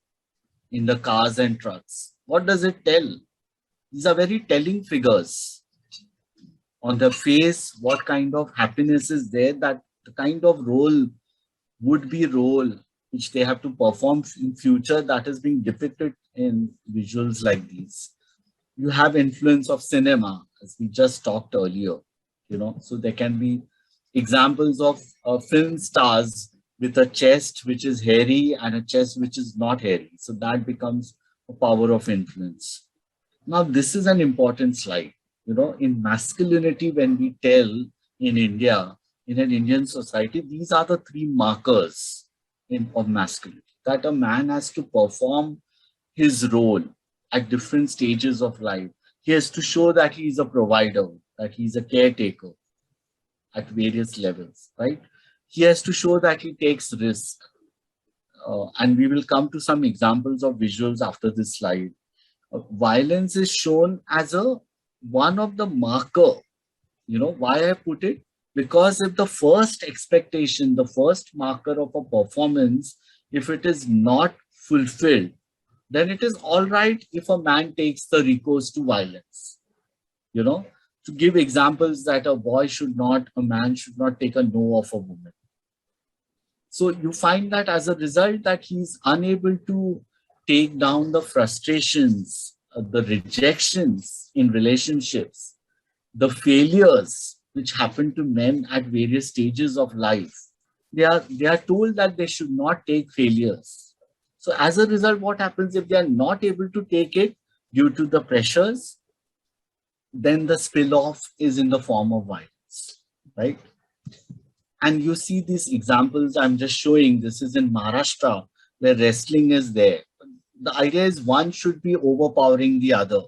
in the cars and trucks. What does it tell? These are very telling figures. On the face, what kind of happiness is there, that the kind of would-be role which they have to perform in future, that is being depicted in visuals like these. You have influence of cinema, as we just talked earlier. So there can be examples of film stars with a chest which is hairy and a chest which is not hairy. So that becomes a power of influence. Now, this is an important slide. In masculinity, when we tell in India, in an Indian society, these are the three markers of masculinity, that a man has to perform his role at different stages of life. He has to show that he is a provider, that he is a caretaker at various levels, right? He has to show that he takes risk. And we will come to some examples of visuals after this slide. Violence is shown as one of the marker. Why I put it? Because if the first expectation, the first marker of a performance, if it is not fulfilled, then it is all right if a man takes the recourse to violence. To give examples that a man should not take a no of a woman. So you find that as a result that he's unable to take down the frustrations, the rejections in relationships, the failures which happen to men at various stages of life. They are told that they should not take failures. So as a result, what happens if they are not able to take it due to the pressures? Then the spill-off is in the form of violence, right? And you see these examples I'm just showing. This is in Maharashtra, where wrestling is there. The idea is one should be overpowering the other.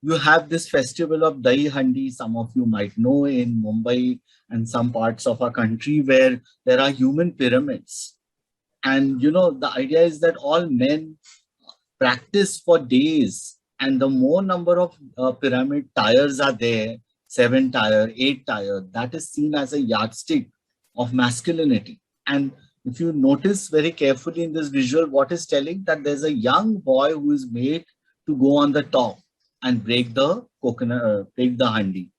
You have this festival of Dahi Handi, some of you might know, in Mumbai and some parts of our country, where there are human pyramids. And, the idea is that all men practice for days, and the more number of pyramid tires are there, 7 tire, 8 tire, that is seen as a yardstick of masculinity. And if you notice very carefully in this visual, what is telling that there's a young boy who is made to go on the top and break the coconut, break the handi.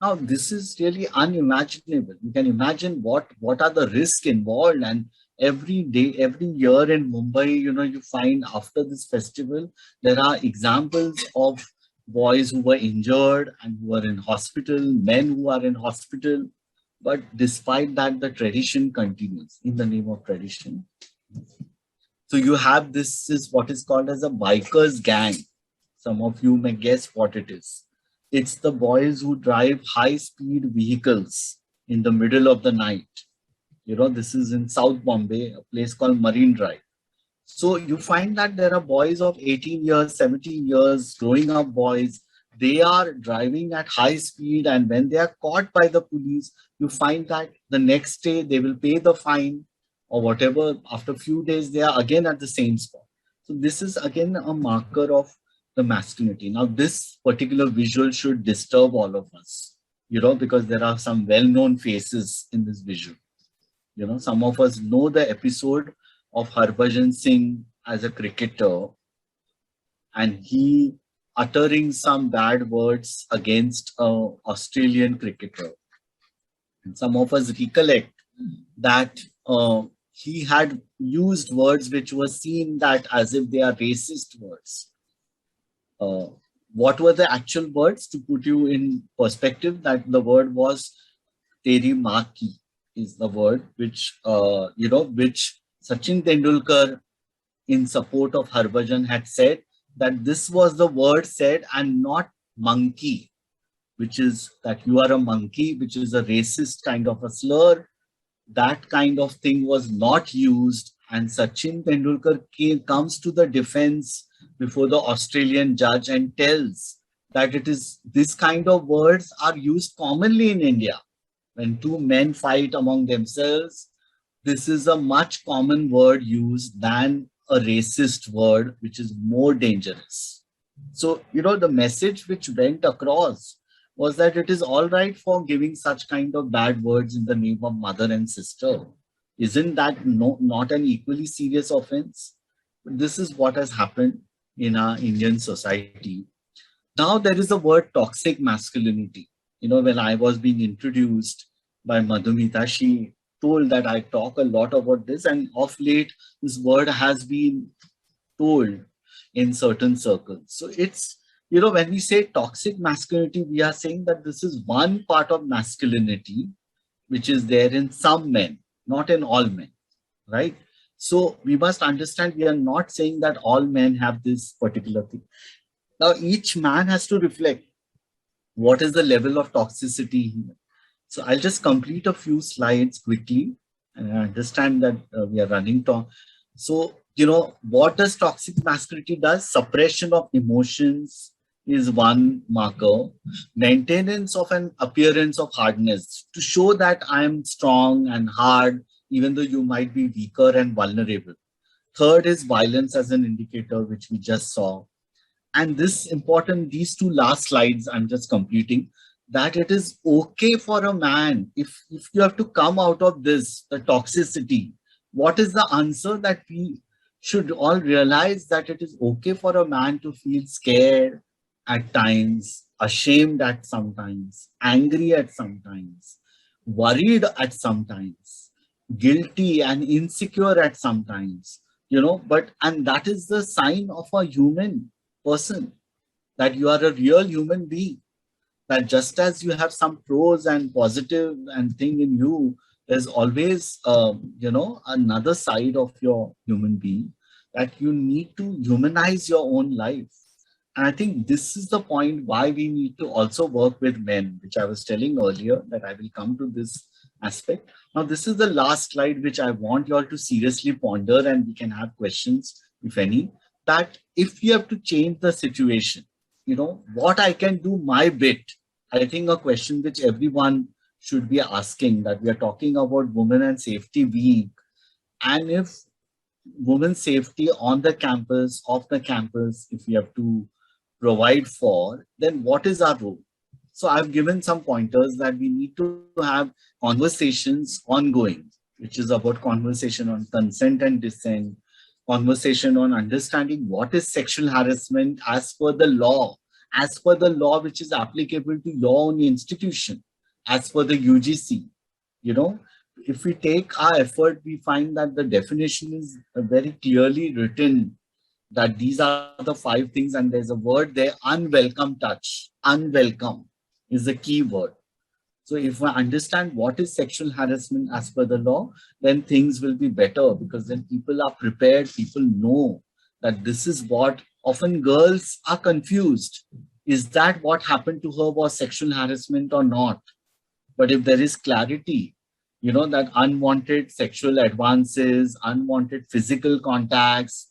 Now, this is really unimaginable. You can imagine what are the risks involved. And every day, every year in Mumbai, you find after this festival, there are examples of boys who were injured and who are in hospital, men who are in hospital. But despite that, the tradition continues in the name of tradition. So you have this is what is called as a bikers gang. Some of you may guess what it is. It's the boys who drive high-speed vehicles in the middle of the night. This is in South Bombay, a place called Marine Drive. So you find that there are boys of 18 years, 17 years, growing up boys. They are driving at high speed, and when they are caught by the police, you find that the next day they will pay the fine or whatever. After a few days, they are again at the same spot. So this is again a marker of the masculinity. Now, this particular visual should disturb all of us, because there are some well-known faces in this visual. Some of us know the episode of Harbhajan Singh as a cricketer, and he uttering some bad words against an Australian cricketer. And some of us recollect that he had used words which were seen that as if they are racist words. What were the actual words? To put you in perspective, that the word was "Teri maa ki" is the word which which Sachin Tendulkar, in support of Harbhajan, had said that this was the word said and not monkey, which is that you are a monkey, which is a racist kind of a slur. That kind of thing was not used, and Sachin Tendulkar comes to the defense before the Australian judge and tells that it is this kind of words are used commonly in India. When two men fight among themselves, this is a much common word used than a racist word, which is more dangerous. So, the message which went across was that it is all right for giving such kind of bad words in the name of mother and sister. Isn't that not an equally serious offense? This is what has happened in our Indian society. Now there is the word toxic masculinity. When I was being introduced by Madhumita, she told that I talk a lot about this, and of late this word has been told in certain circles. So it's, when we say toxic masculinity, we are saying that this is one part of masculinity which is there in some men, not in all men, right? So we must understand, we are not saying that all men have this particular thing. Now each man has to reflect what is the level of toxicity here. So I'll just complete a few slides quickly, and I understand that we are running to. So, what does toxic masculinity does? Suppression of emotions is one marker. Maintenance of an appearance of hardness to show that I am strong and hard, even though you might be weaker and vulnerable. Third is violence as an indicator, which we just saw. And these two last slides I'm just completing, that it is okay for a man, if you have to come out of this, the toxicity, what is the answer? That we should all realize that it is okay for a man to feel scared at times, ashamed at sometimes, angry at sometimes, worried at sometimes, guilty and insecure at sometimes, and that is the sign of a human person, that you are a real human being. That just as you have some pros and positive and thing in you, there's always, another side of your human being, that you need to humanize your own life. And I think this is the point why we need to also work with men, which I was telling earlier, that I will come to this aspect. Now, this is the last slide, which I want you all to seriously ponder, and we can have questions, if any, that if you have to change the situation, what I can do my bit. I think a question which everyone should be asking, that we are talking about Women and Safety Week. And if women's safety on the campus, off the campus, if we have to provide for, then what is our role? So I've given some pointers that we need to have conversations ongoing, which is about conversation on consent and dissent, conversation on understanding what is sexual harassment as per the law, as per the law which is applicable to your own institution, as per the UGC. You know, if we take our effort, we find that the definition is very clearly written that these are the 5 things, and there's a word there, unwelcome touch. Unwelcome is the key word. So if I understand what is sexual harassment as per the law, then things will be better, because then people are prepared, people know that this is what. Often girls are confused. Is that what happened to her was sexual harassment or not? But if there is clarity, you know, that unwanted sexual advances, unwanted physical contacts,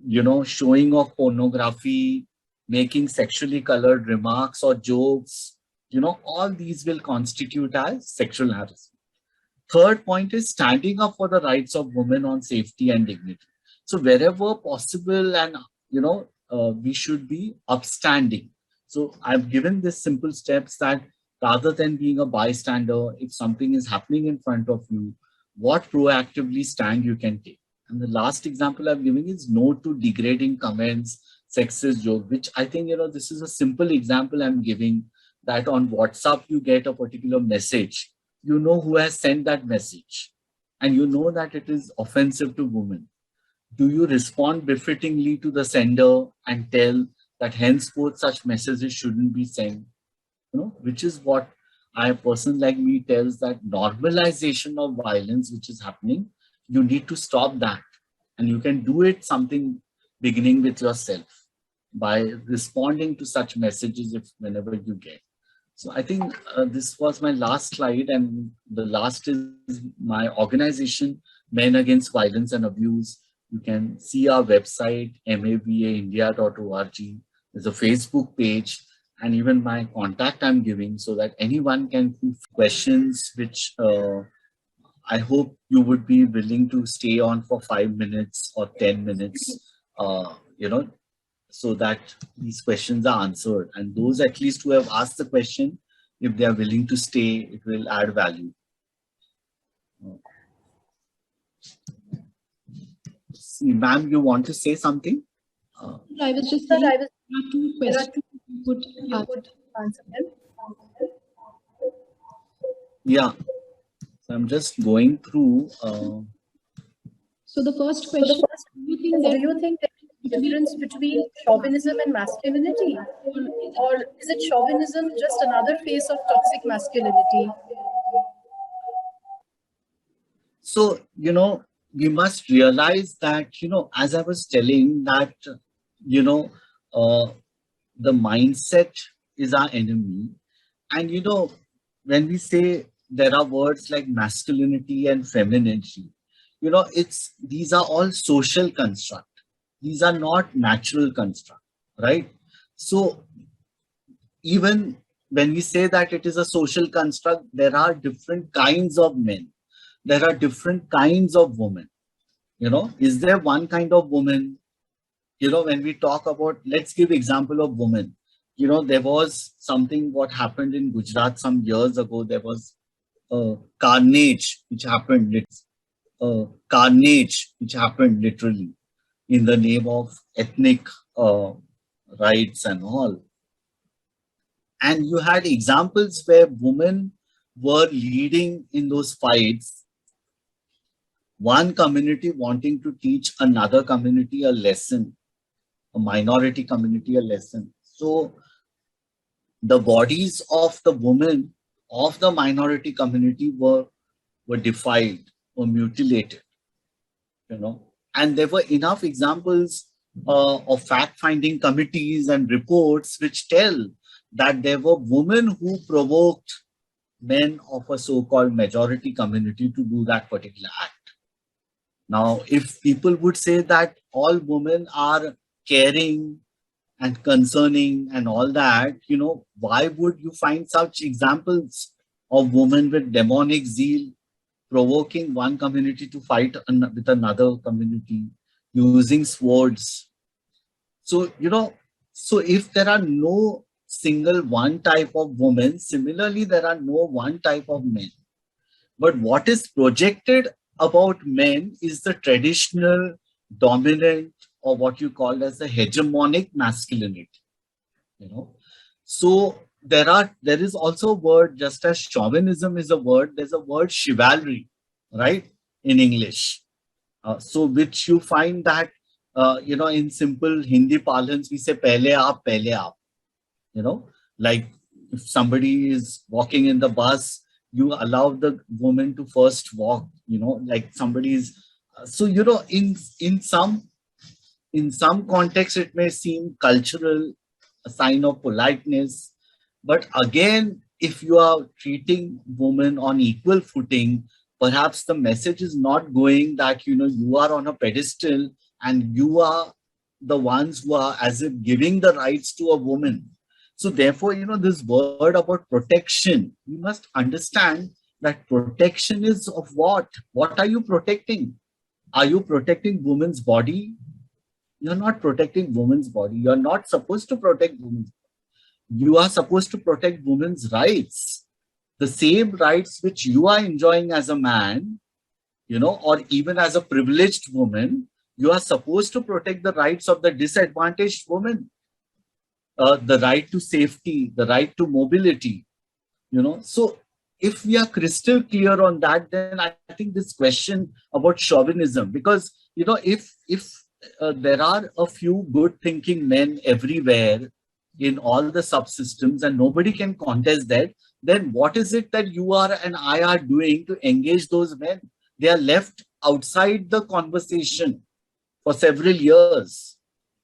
you know, showing of pornography, making sexually colored remarks or jokes, you know, all these will constitute as sexual harassment. Third point is standing up for the rights of women on safety and dignity. So wherever possible, and, you know, we should be upstanding. So I've given this simple steps that rather than being a bystander, if something is happening in front of you, what proactively stand you can take. And the last example I'm giving is no to degrading comments, sexist joke, which I think, you know, this is a simple example I'm giving, that on WhatsApp, you get a particular message, you know who has sent that message, and you know that it is offensive to women. Do you respond befittingly to the sender and tell that henceforth such messages shouldn't be sent? You know, which is what a person like me tells, that normalization of violence which is happening, you need to stop that. And you can do it something beginning with yourself by responding to such messages if whenever you get. So I think this was my last slide, and the last is my organization, Men Against Violence and Abuse. You can see our website, mavaindia.org. There's a Facebook page, and even my contact I'm giving, so that anyone can put questions, which I hope you would be willing to stay on for 5 minutes or 10 minutes, you know, so that these questions are answered. And those at least who have asked the question, if they are willing to stay, it will add value. See, ma'am, you want to say something? I was just Sir, saying, I was, there are 2 there are questions two you could you ask. could answer them. Yeah. So I'm just going through. So the first So question, the first, do you think do that you think there is a difference between chauvinism and masculinity? Or is it chauvinism just another face of toxic masculinity? So, you know, we must realize that, you know, as I was telling that, you know, the mindset is our enemy. And, you know, when we say there are words like masculinity and femininity, you know, these are all social construct. These are not natural construct, right? So even when we say that it is a social construct, there are different kinds of men. There are different kinds of women. You know, is there one kind of woman? You know, when we talk about, let's give example of women. You know, there was something what happened in Gujarat some years ago. There was carnage which happened. Carnage which happened literally in the name of ethnic rights and all. And you had examples where women were leading in those fights, one community wanting to teach another community a lesson, a minority community a lesson. So the bodies of the women of the minority community were defiled or mutilated, you know. And there were enough examples of fact-finding committees and reports which tell that there were women who provoked men of a so-called majority community to do that particular act. Now, if people would say that all women are caring and concerning and all that, you know, why would you find such examples of women with demonic zeal provoking one community to fight with another community using swords? So, you know, so if there are no single one type of woman, similarly, there are no one type of men. But what is projected about men is the traditional, dominant, or what you call as the hegemonic masculinity. You know, So there is also a word, just as chauvinism is a word, there's a word chivalry, right, in English. So which you find that, in simple Hindi parlance, we say pehle aap, like if somebody is walking in the bus, you allow the woman to first walk, like somebody's, so, in some context, it may seem cultural, a sign of politeness. But again, if you are treating women on equal footing, perhaps the message is not going that, you are on a pedestal and you are the ones who are as if giving the rights to a woman. So therefore, this word about protection, you must understand that protection is of what? What are you protecting? Are you protecting women's body? You're not protecting women's body. You're not supposed to protect women's body. You are supposed to protect women's rights. The same rights which you are enjoying as a man, or even as a privileged woman, you are supposed to protect the rights of the disadvantaged woman. The right to safety, the right to mobility, So if we are crystal clear on that, then I think this question about chauvinism, because, if there are a few good thinking men everywhere in all the subsystems and nobody can contest that, then what is it that you are and I are doing to engage those men? They are left outside the conversation for several years.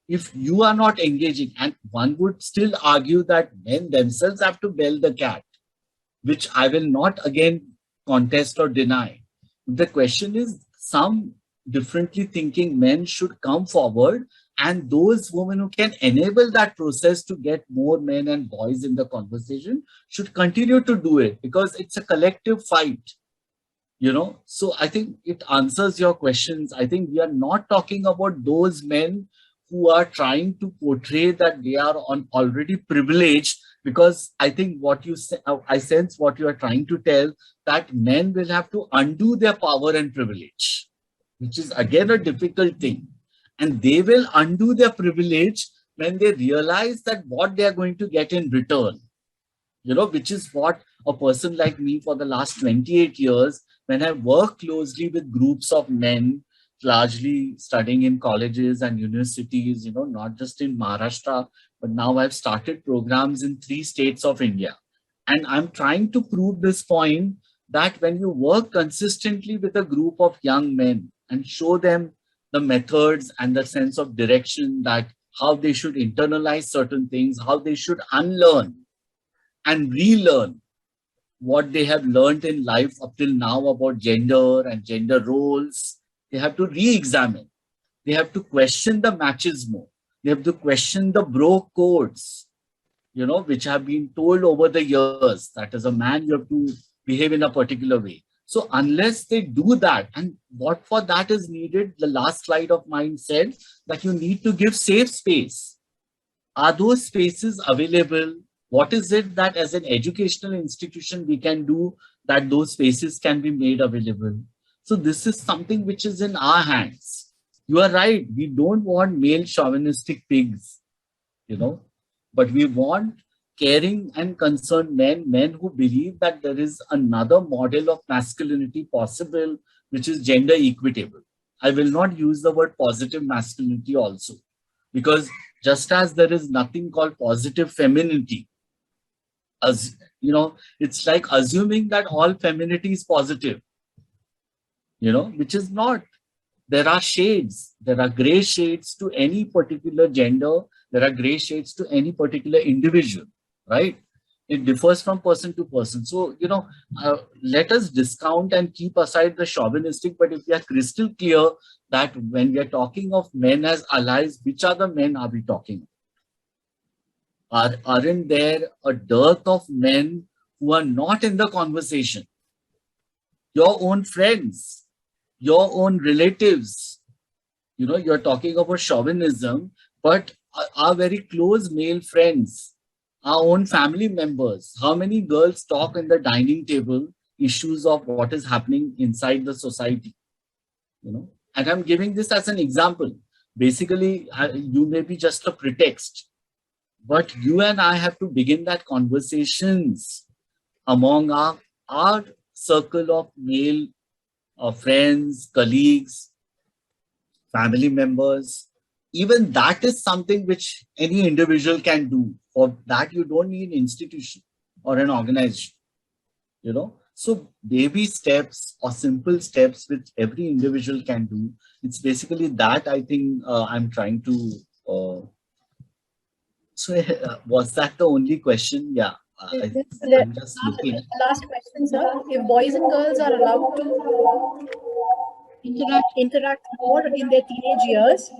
If you are not engaging, and one would still argue that men themselves have to bell the cat, which I will not again contest or deny. The question is, some differently thinking men should come forward, and those women who can enable that process to get more men and boys in the conversation should continue to do it, because it's a collective fight. So I think it answers your questions. I think we are not talking about those men who are trying to portray that they are already privileged, because I think I sense what you are trying to tell, that men will have to undo their power and privilege, which is again a difficult thing. And they will undo their privilege when they realize that what they are going to get in return, which is what a person like me for the last 28 years, when I work closely with groups of men, largely studying in colleges and universities, not just in Maharashtra, but now I've started programs in 3 states of India. And I'm trying to prove this point, that when you work consistently with a group of young men and show them the methods and the sense of direction, that how they should internalize certain things, how they should unlearn and relearn what they have learned in life up till now about gender and gender roles. They have to re-examine. They have to question the machismo. They have to question the bro codes, which have been told over the years that as a man, you have to behave in a particular way. So unless they do that, and what for that is needed, the last slide of mine said that you need to give safe space. Are those spaces available? What is it that as an educational institution we can do that those spaces can be made available? So this is something which is in our hands. You are right. We don't want male chauvinistic pigs, but we want caring and concerned men who believe that there is another model of masculinity possible, which is gender equitable. I will not use the word positive masculinity also, because just as there is nothing called positive femininity, it's like assuming that all femininity is positive, which is not. There are shades, there are gray shades to any particular gender, there are gray shades to any particular individual, right? It differs from person to person. So, let us discount and keep aside the chauvinistic, but if we are crystal clear that when we are talking of men as allies, which other men are we talking about? Aren't there a dearth of men who are not in the conversation? Your own friends, your own relatives, you're talking about chauvinism, but our very close male friends, our own family members, how many girls talk in the dining table issues of what is happening inside the society, And I'm giving this as an example. Basically, you may be just a pretext. But you and I have to begin that conversations among our circle of male friends, colleagues, family members. Even that is something which any individual can do. For that, you don't need an institution or an organization, you know. So baby steps or simple steps which every individual can do. It's basically that I think I'm trying to. Was that the only question? Yeah. I'm just looking. Last question, sir. If boys and girls are allowed to interact more in their teenage years,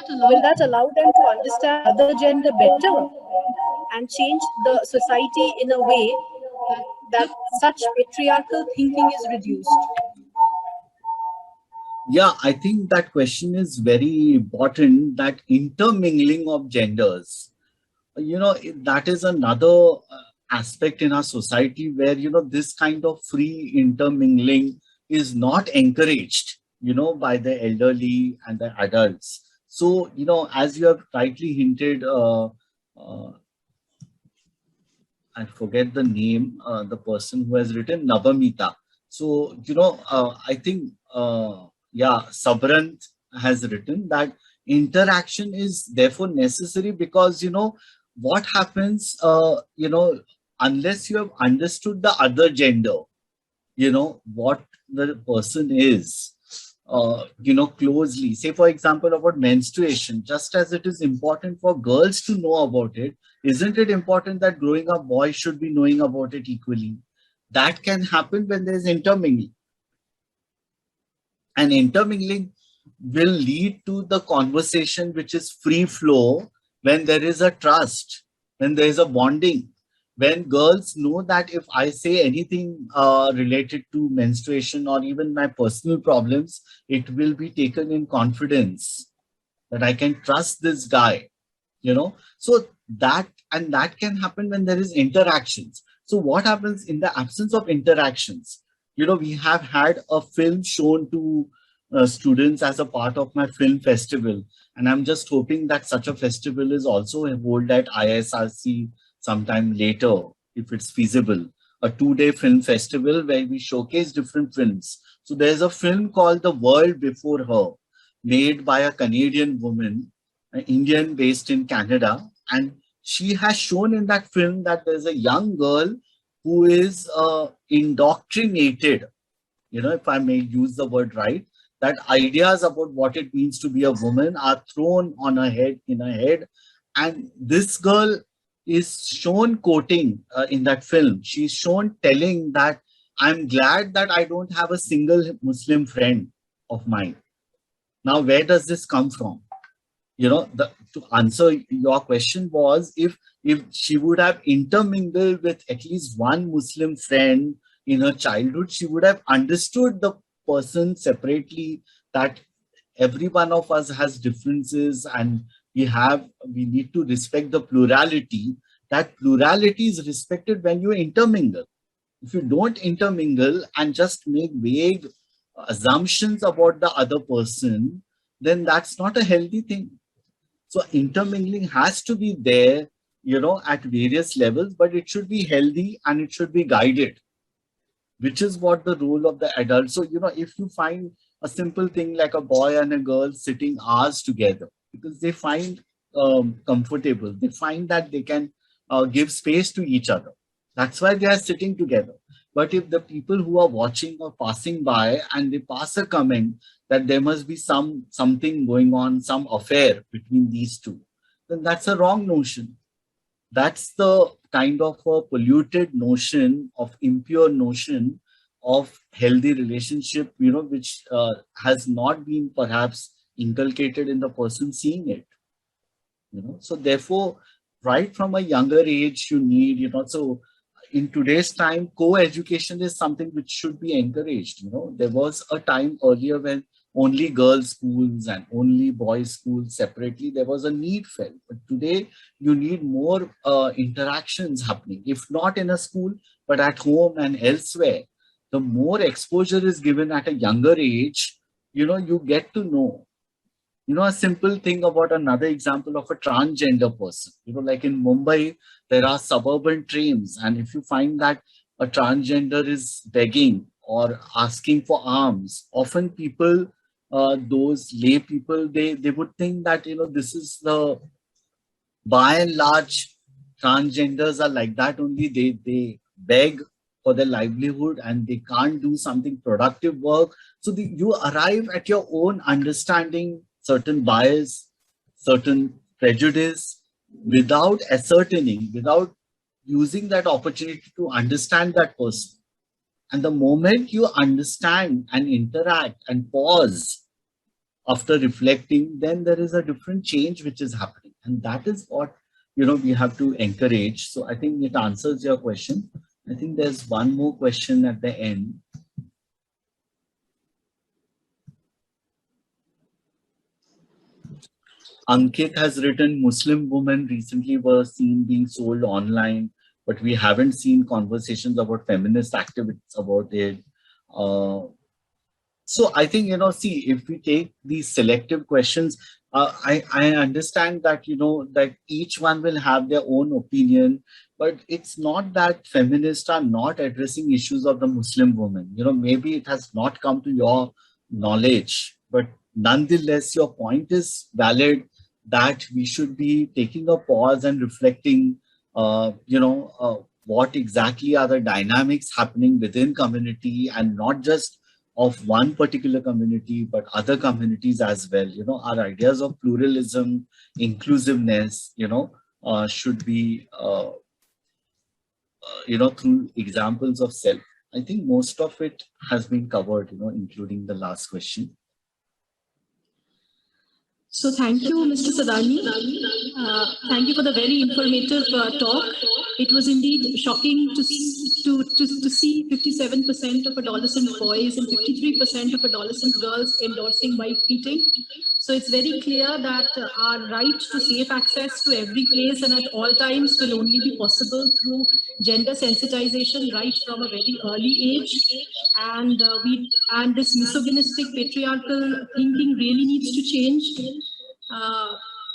will that allow them to understand other gender better and change the society in a way that such patriarchal thinking is reduced? Yeah, I think that question is very important, that intermingling of genders. You know, that is another aspect in our society where, you know, this kind of free intermingling is not encouraged, you know, by the elderly and the adults. So, you know, as you have rightly hinted, I forget the name, the person who has written Navamita. So, you know, I think, yeah, Sabrant has written that interaction is therefore necessary because, you know, what happens, you know, unless you have understood the other gender, you know, what the person is, you know, closely. Say, for example, about menstruation, just as it is important for girls to know about it, isn't it important that growing up boys should be knowing about it equally? That can happen when there is intermingling. And intermingling will lead to the conversation which is free flow when there is a trust, when there is a bonding, when girls know that if I say anything related to menstruation or even my personal problems, it will be taken in confidence, that I can trust this guy, you know. So that can happen when there is interactions. So what happens in the absence of interactions? You know, we have had a film shown to students as a part of my film festival, and I'm just hoping that such a festival is also held at ISRC sometime later, if it's feasible. A 2-day film festival where we showcase different films. So there's a film called The World Before Her, made by a Canadian woman, an Indian based in Canada, and she has shown in that film that there's a young girl who is indoctrinated, you know, if I may use the word right, that ideas about what it means to be a woman are thrown on her head, in her head. And this girl is shown quoting in that film. She's shown telling that I'm glad that I don't have a single Muslim friend of mine. Now, where does this come from? You know, to answer your question was, if she would have intermingled with at least one Muslim friend in her childhood, she would have understood the person separately, that every one of us has differences and we need to respect the plurality. That plurality is respected when you intermingle. If you don't intermingle and just make vague assumptions about the other person, then that's not a healthy thing. So intermingling has to be there, you know, at various levels, but it should be healthy and it should be guided, which is what the role of the adult. So, you know, if you find a simple thing like a boy and a girl sitting hours together because they find comfortable, they find that they can give space to each other. That's why they are sitting together. But if the people who are watching or passing by and they pass a comment that there must be something going on, some affair between these two, then that's a wrong notion. That's the kind of a polluted notion, of impure notion of healthy relationship, you know, which has not been perhaps inculcated in the person seeing it. You know, so therefore, right from a younger age, you need, you know, so in today's time, co-education is something which should be encouraged. You know, there was a time earlier when only girls' schools and only boys' schools separately, there was a need felt. But today, you need more interactions happening, if not in a school, but at home and elsewhere. The more exposure is given at a younger age, you know, you get to know. A simple thing about another example of a transgender person. Like in Mumbai, there are suburban trains, and if you find that a transgender is begging or asking for alms, often people, those lay people, they would think that, this is the, by and large, transgenders are like that only. They beg for their livelihood and they can't do something productive work. So you arrive at your own understanding certain bias, certain prejudice, without ascertaining, without using that opportunity to understand that person. And the moment you understand and interact and pause after reflecting, then there is a different change which is happening. And that is what, we have to encourage. So I think it answers your question. I think there's one more question at the end. Ankit has written, Muslim women recently were seen being sold online, but we haven't seen conversations about feminist activities about it. So I think, see, if we take these selective questions, I understand that, that each one will have their own opinion, but it's not that feminists are not addressing issues of the Muslim woman. Maybe it has not come to your knowledge, but nonetheless, your point is valid that we should be taking a pause and reflecting, what exactly are the dynamics happening within community, and not just of one particular community, but other communities as well. Our ideas of pluralism, inclusiveness, should be, through examples of self. I think most of it has been covered, including the last question. So thank you, Mr. Sadani. Thank you for the very informative talk. It was indeed shocking to see 57% of adolescent boys and 53% of adolescent girls endorsing wife beating. So it's very clear that our right to safe access to every place and at all times will only be possible through gender sensitization right from a very early age. And this misogynistic patriarchal thinking really needs to change.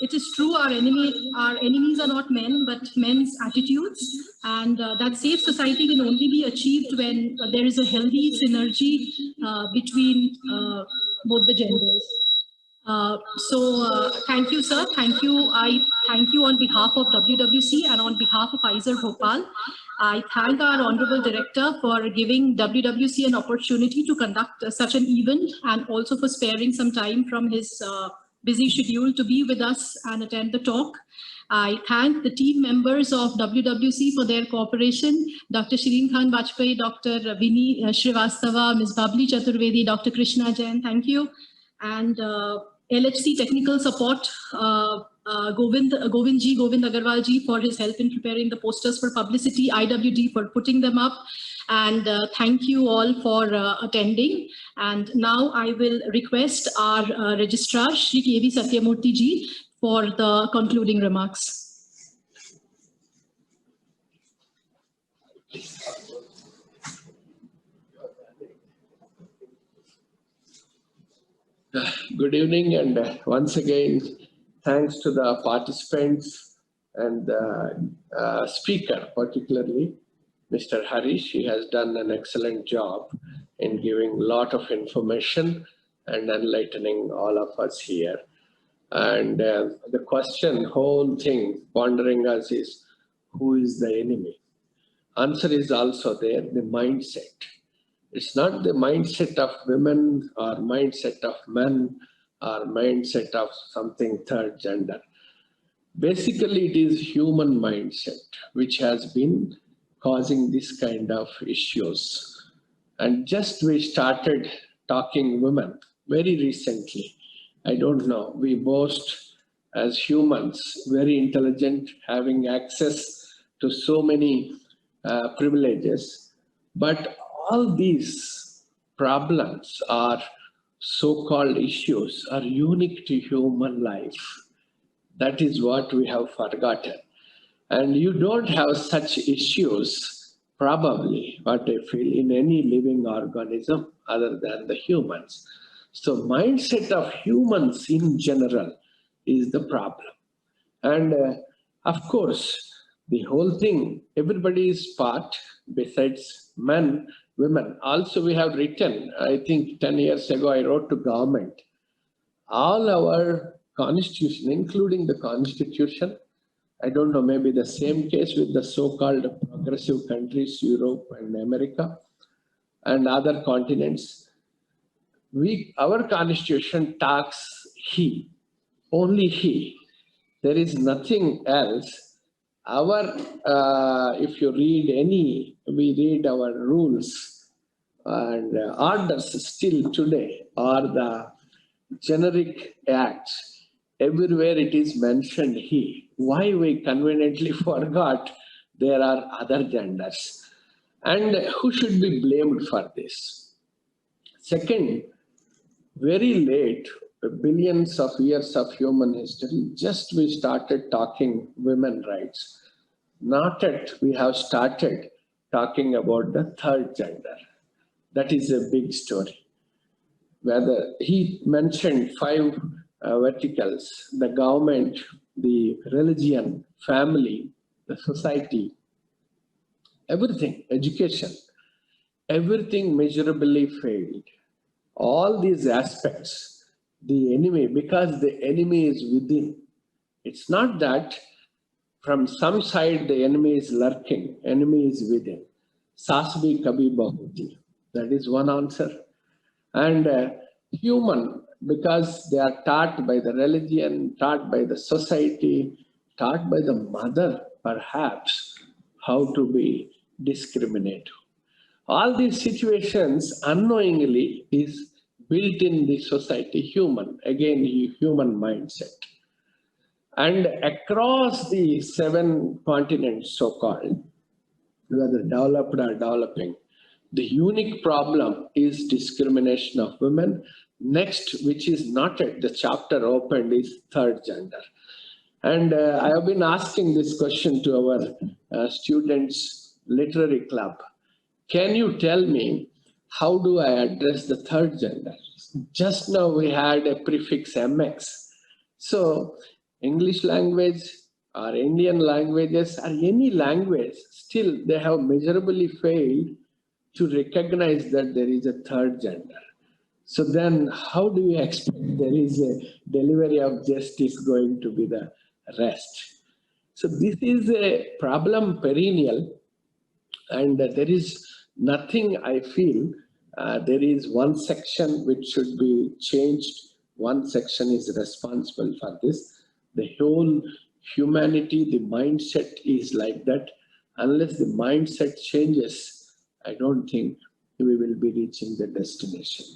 It is true our enemies are not men, but men's attitudes, and that safe society can only be achieved when there is a healthy synergy between both the genders. Thank you, sir. Thank you. I thank you on behalf of WWC and on behalf of IISER Bhopal. I thank our Honorable Director for giving WWC an opportunity to conduct such an event, and also for sparing some time from his busy schedule to be with us and attend the talk. I thank the team members of WWC for their cooperation, Dr. Shireen Khan Bajpai, Dr. Vinny Srivastava, Ms. Babli Chaturvedi, Dr. Krishna Jain, thank you. And LHC technical support, Govind Agarwal ji for his help in preparing the posters for publicity, IWD for putting them up. And thank you all for attending. And now I will request our registrar, Shri K.V. Satyamurthy ji, for the concluding remarks. Good evening, and once again, thanks to the participants and the speaker, particularly Mr. Harish. He has done an excellent job in giving a lot of information and enlightening all of us here. And the question, whole thing pondering us is, who is the enemy? Answer is also there, the mindset. It's not the mindset of women or mindset of men or mindset of something third gender. Basically, it is human mindset which has been causing this kind of issues. And just we started talking women very recently. I don't know, we boast as humans, very intelligent, having access to so many privileges. But all these problems or so-called issues are unique to human life. That is what we have forgotten. And you don't have such issues, probably, what I feel, in any living organism other than the humans. So mindset of humans in general is the problem. And of course, the whole thing, everybody is part besides men, women. Also, we have written, I think 10 years ago, I wrote to government, all our constitution, including the constitution, I don't know, maybe the same case with the so-called progressive countries, Europe and America and other continents. Our constitution talks he, only he. There is nothing else. If you we read our rules and orders still today, are the generic acts. Everywhere it is mentioned he. Why we conveniently forgot there are other genders? And who should be blamed for this? Second, very late, billions of years of human history, just we started talking women rights. Not yet we have started talking about the third gender. That is a big story. Whether he mentioned 5 verticals, the government, the religion, family, the society, everything, education, everything measurably failed. All these aspects, the enemy, because the enemy is within. It's not that from some side the enemy is lurking, enemy is within. Sasbi kabhi bahuti. That is one answer. And human, because they are taught by the religion, taught by the society, taught by the mother, perhaps, how to be discriminative. All these situations unknowingly is built in the society, human, again, human mindset. And across the 7 continents, so-called, whether developed or developing, the unique problem is discrimination of women. Next, which is not at the chapter opened, is third gender. And I have been asking this question to our students' literary club. Can you tell me, how do I address the third gender? Just now we had a prefix MX. So English language or Indian languages or any language, still they have miserably failed to recognize that there is a third gender. So then how do you expect there is a delivery of justice going to be the rest? So this is a problem perennial, and there is nothing, I feel, there is one section which should be changed. One section is responsible for this. The whole humanity, the mindset is like that. Unless the mindset changes, I don't think we will be reaching the destination.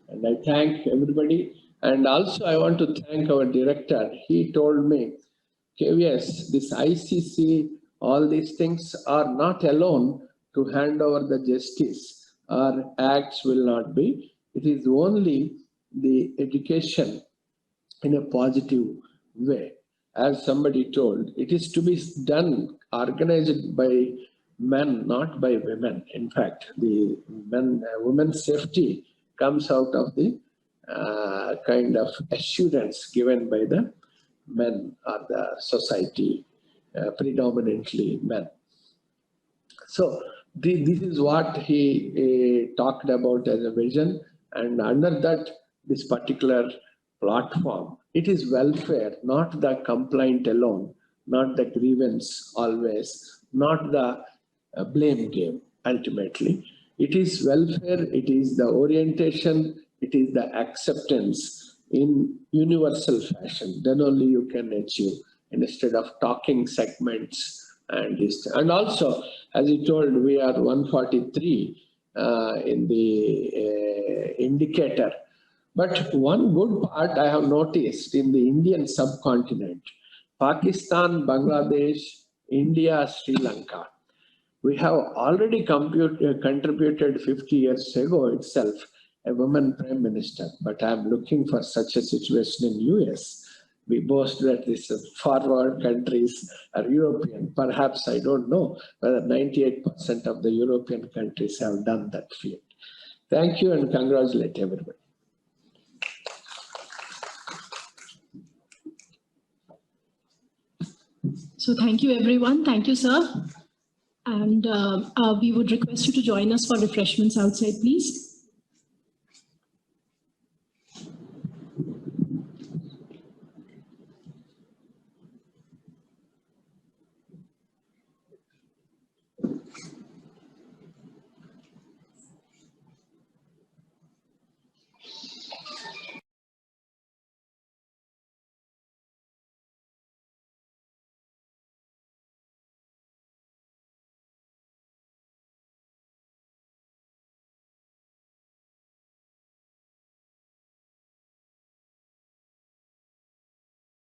And I thank everybody. And also I want to thank our director. He told me, KVS, this ICC, all these things are not alone to hand over the justice. Our acts will not be. It is only the education in a positive way. As somebody told, it is to be done, organized by men, not by women. In fact, the women's safety comes out of the kind of assurance given by the men or the society, predominantly men. So this is what he talked about as a vision, and under that, this particular platform, it is welfare, not the complaint alone, not the grievance always, not the blame game ultimately. It is welfare, it is the orientation, it is the acceptance in universal fashion. Then only you can achieve, instead of talking segments and this. And also, as he told, we are 143 in the indicator. But one good part I have noticed in the Indian subcontinent, Pakistan, Bangladesh, India, Sri Lanka, we have already contributed 50 years ago itself a woman prime minister, but I'm looking for such a situation in US. We boast that these forward countries are European. Perhaps, I don't know whether 98% of the European countries have done that field. Thank you and congratulate everybody. So thank you, everyone. Thank you, sir. And we would request you to join us for refreshments outside, please.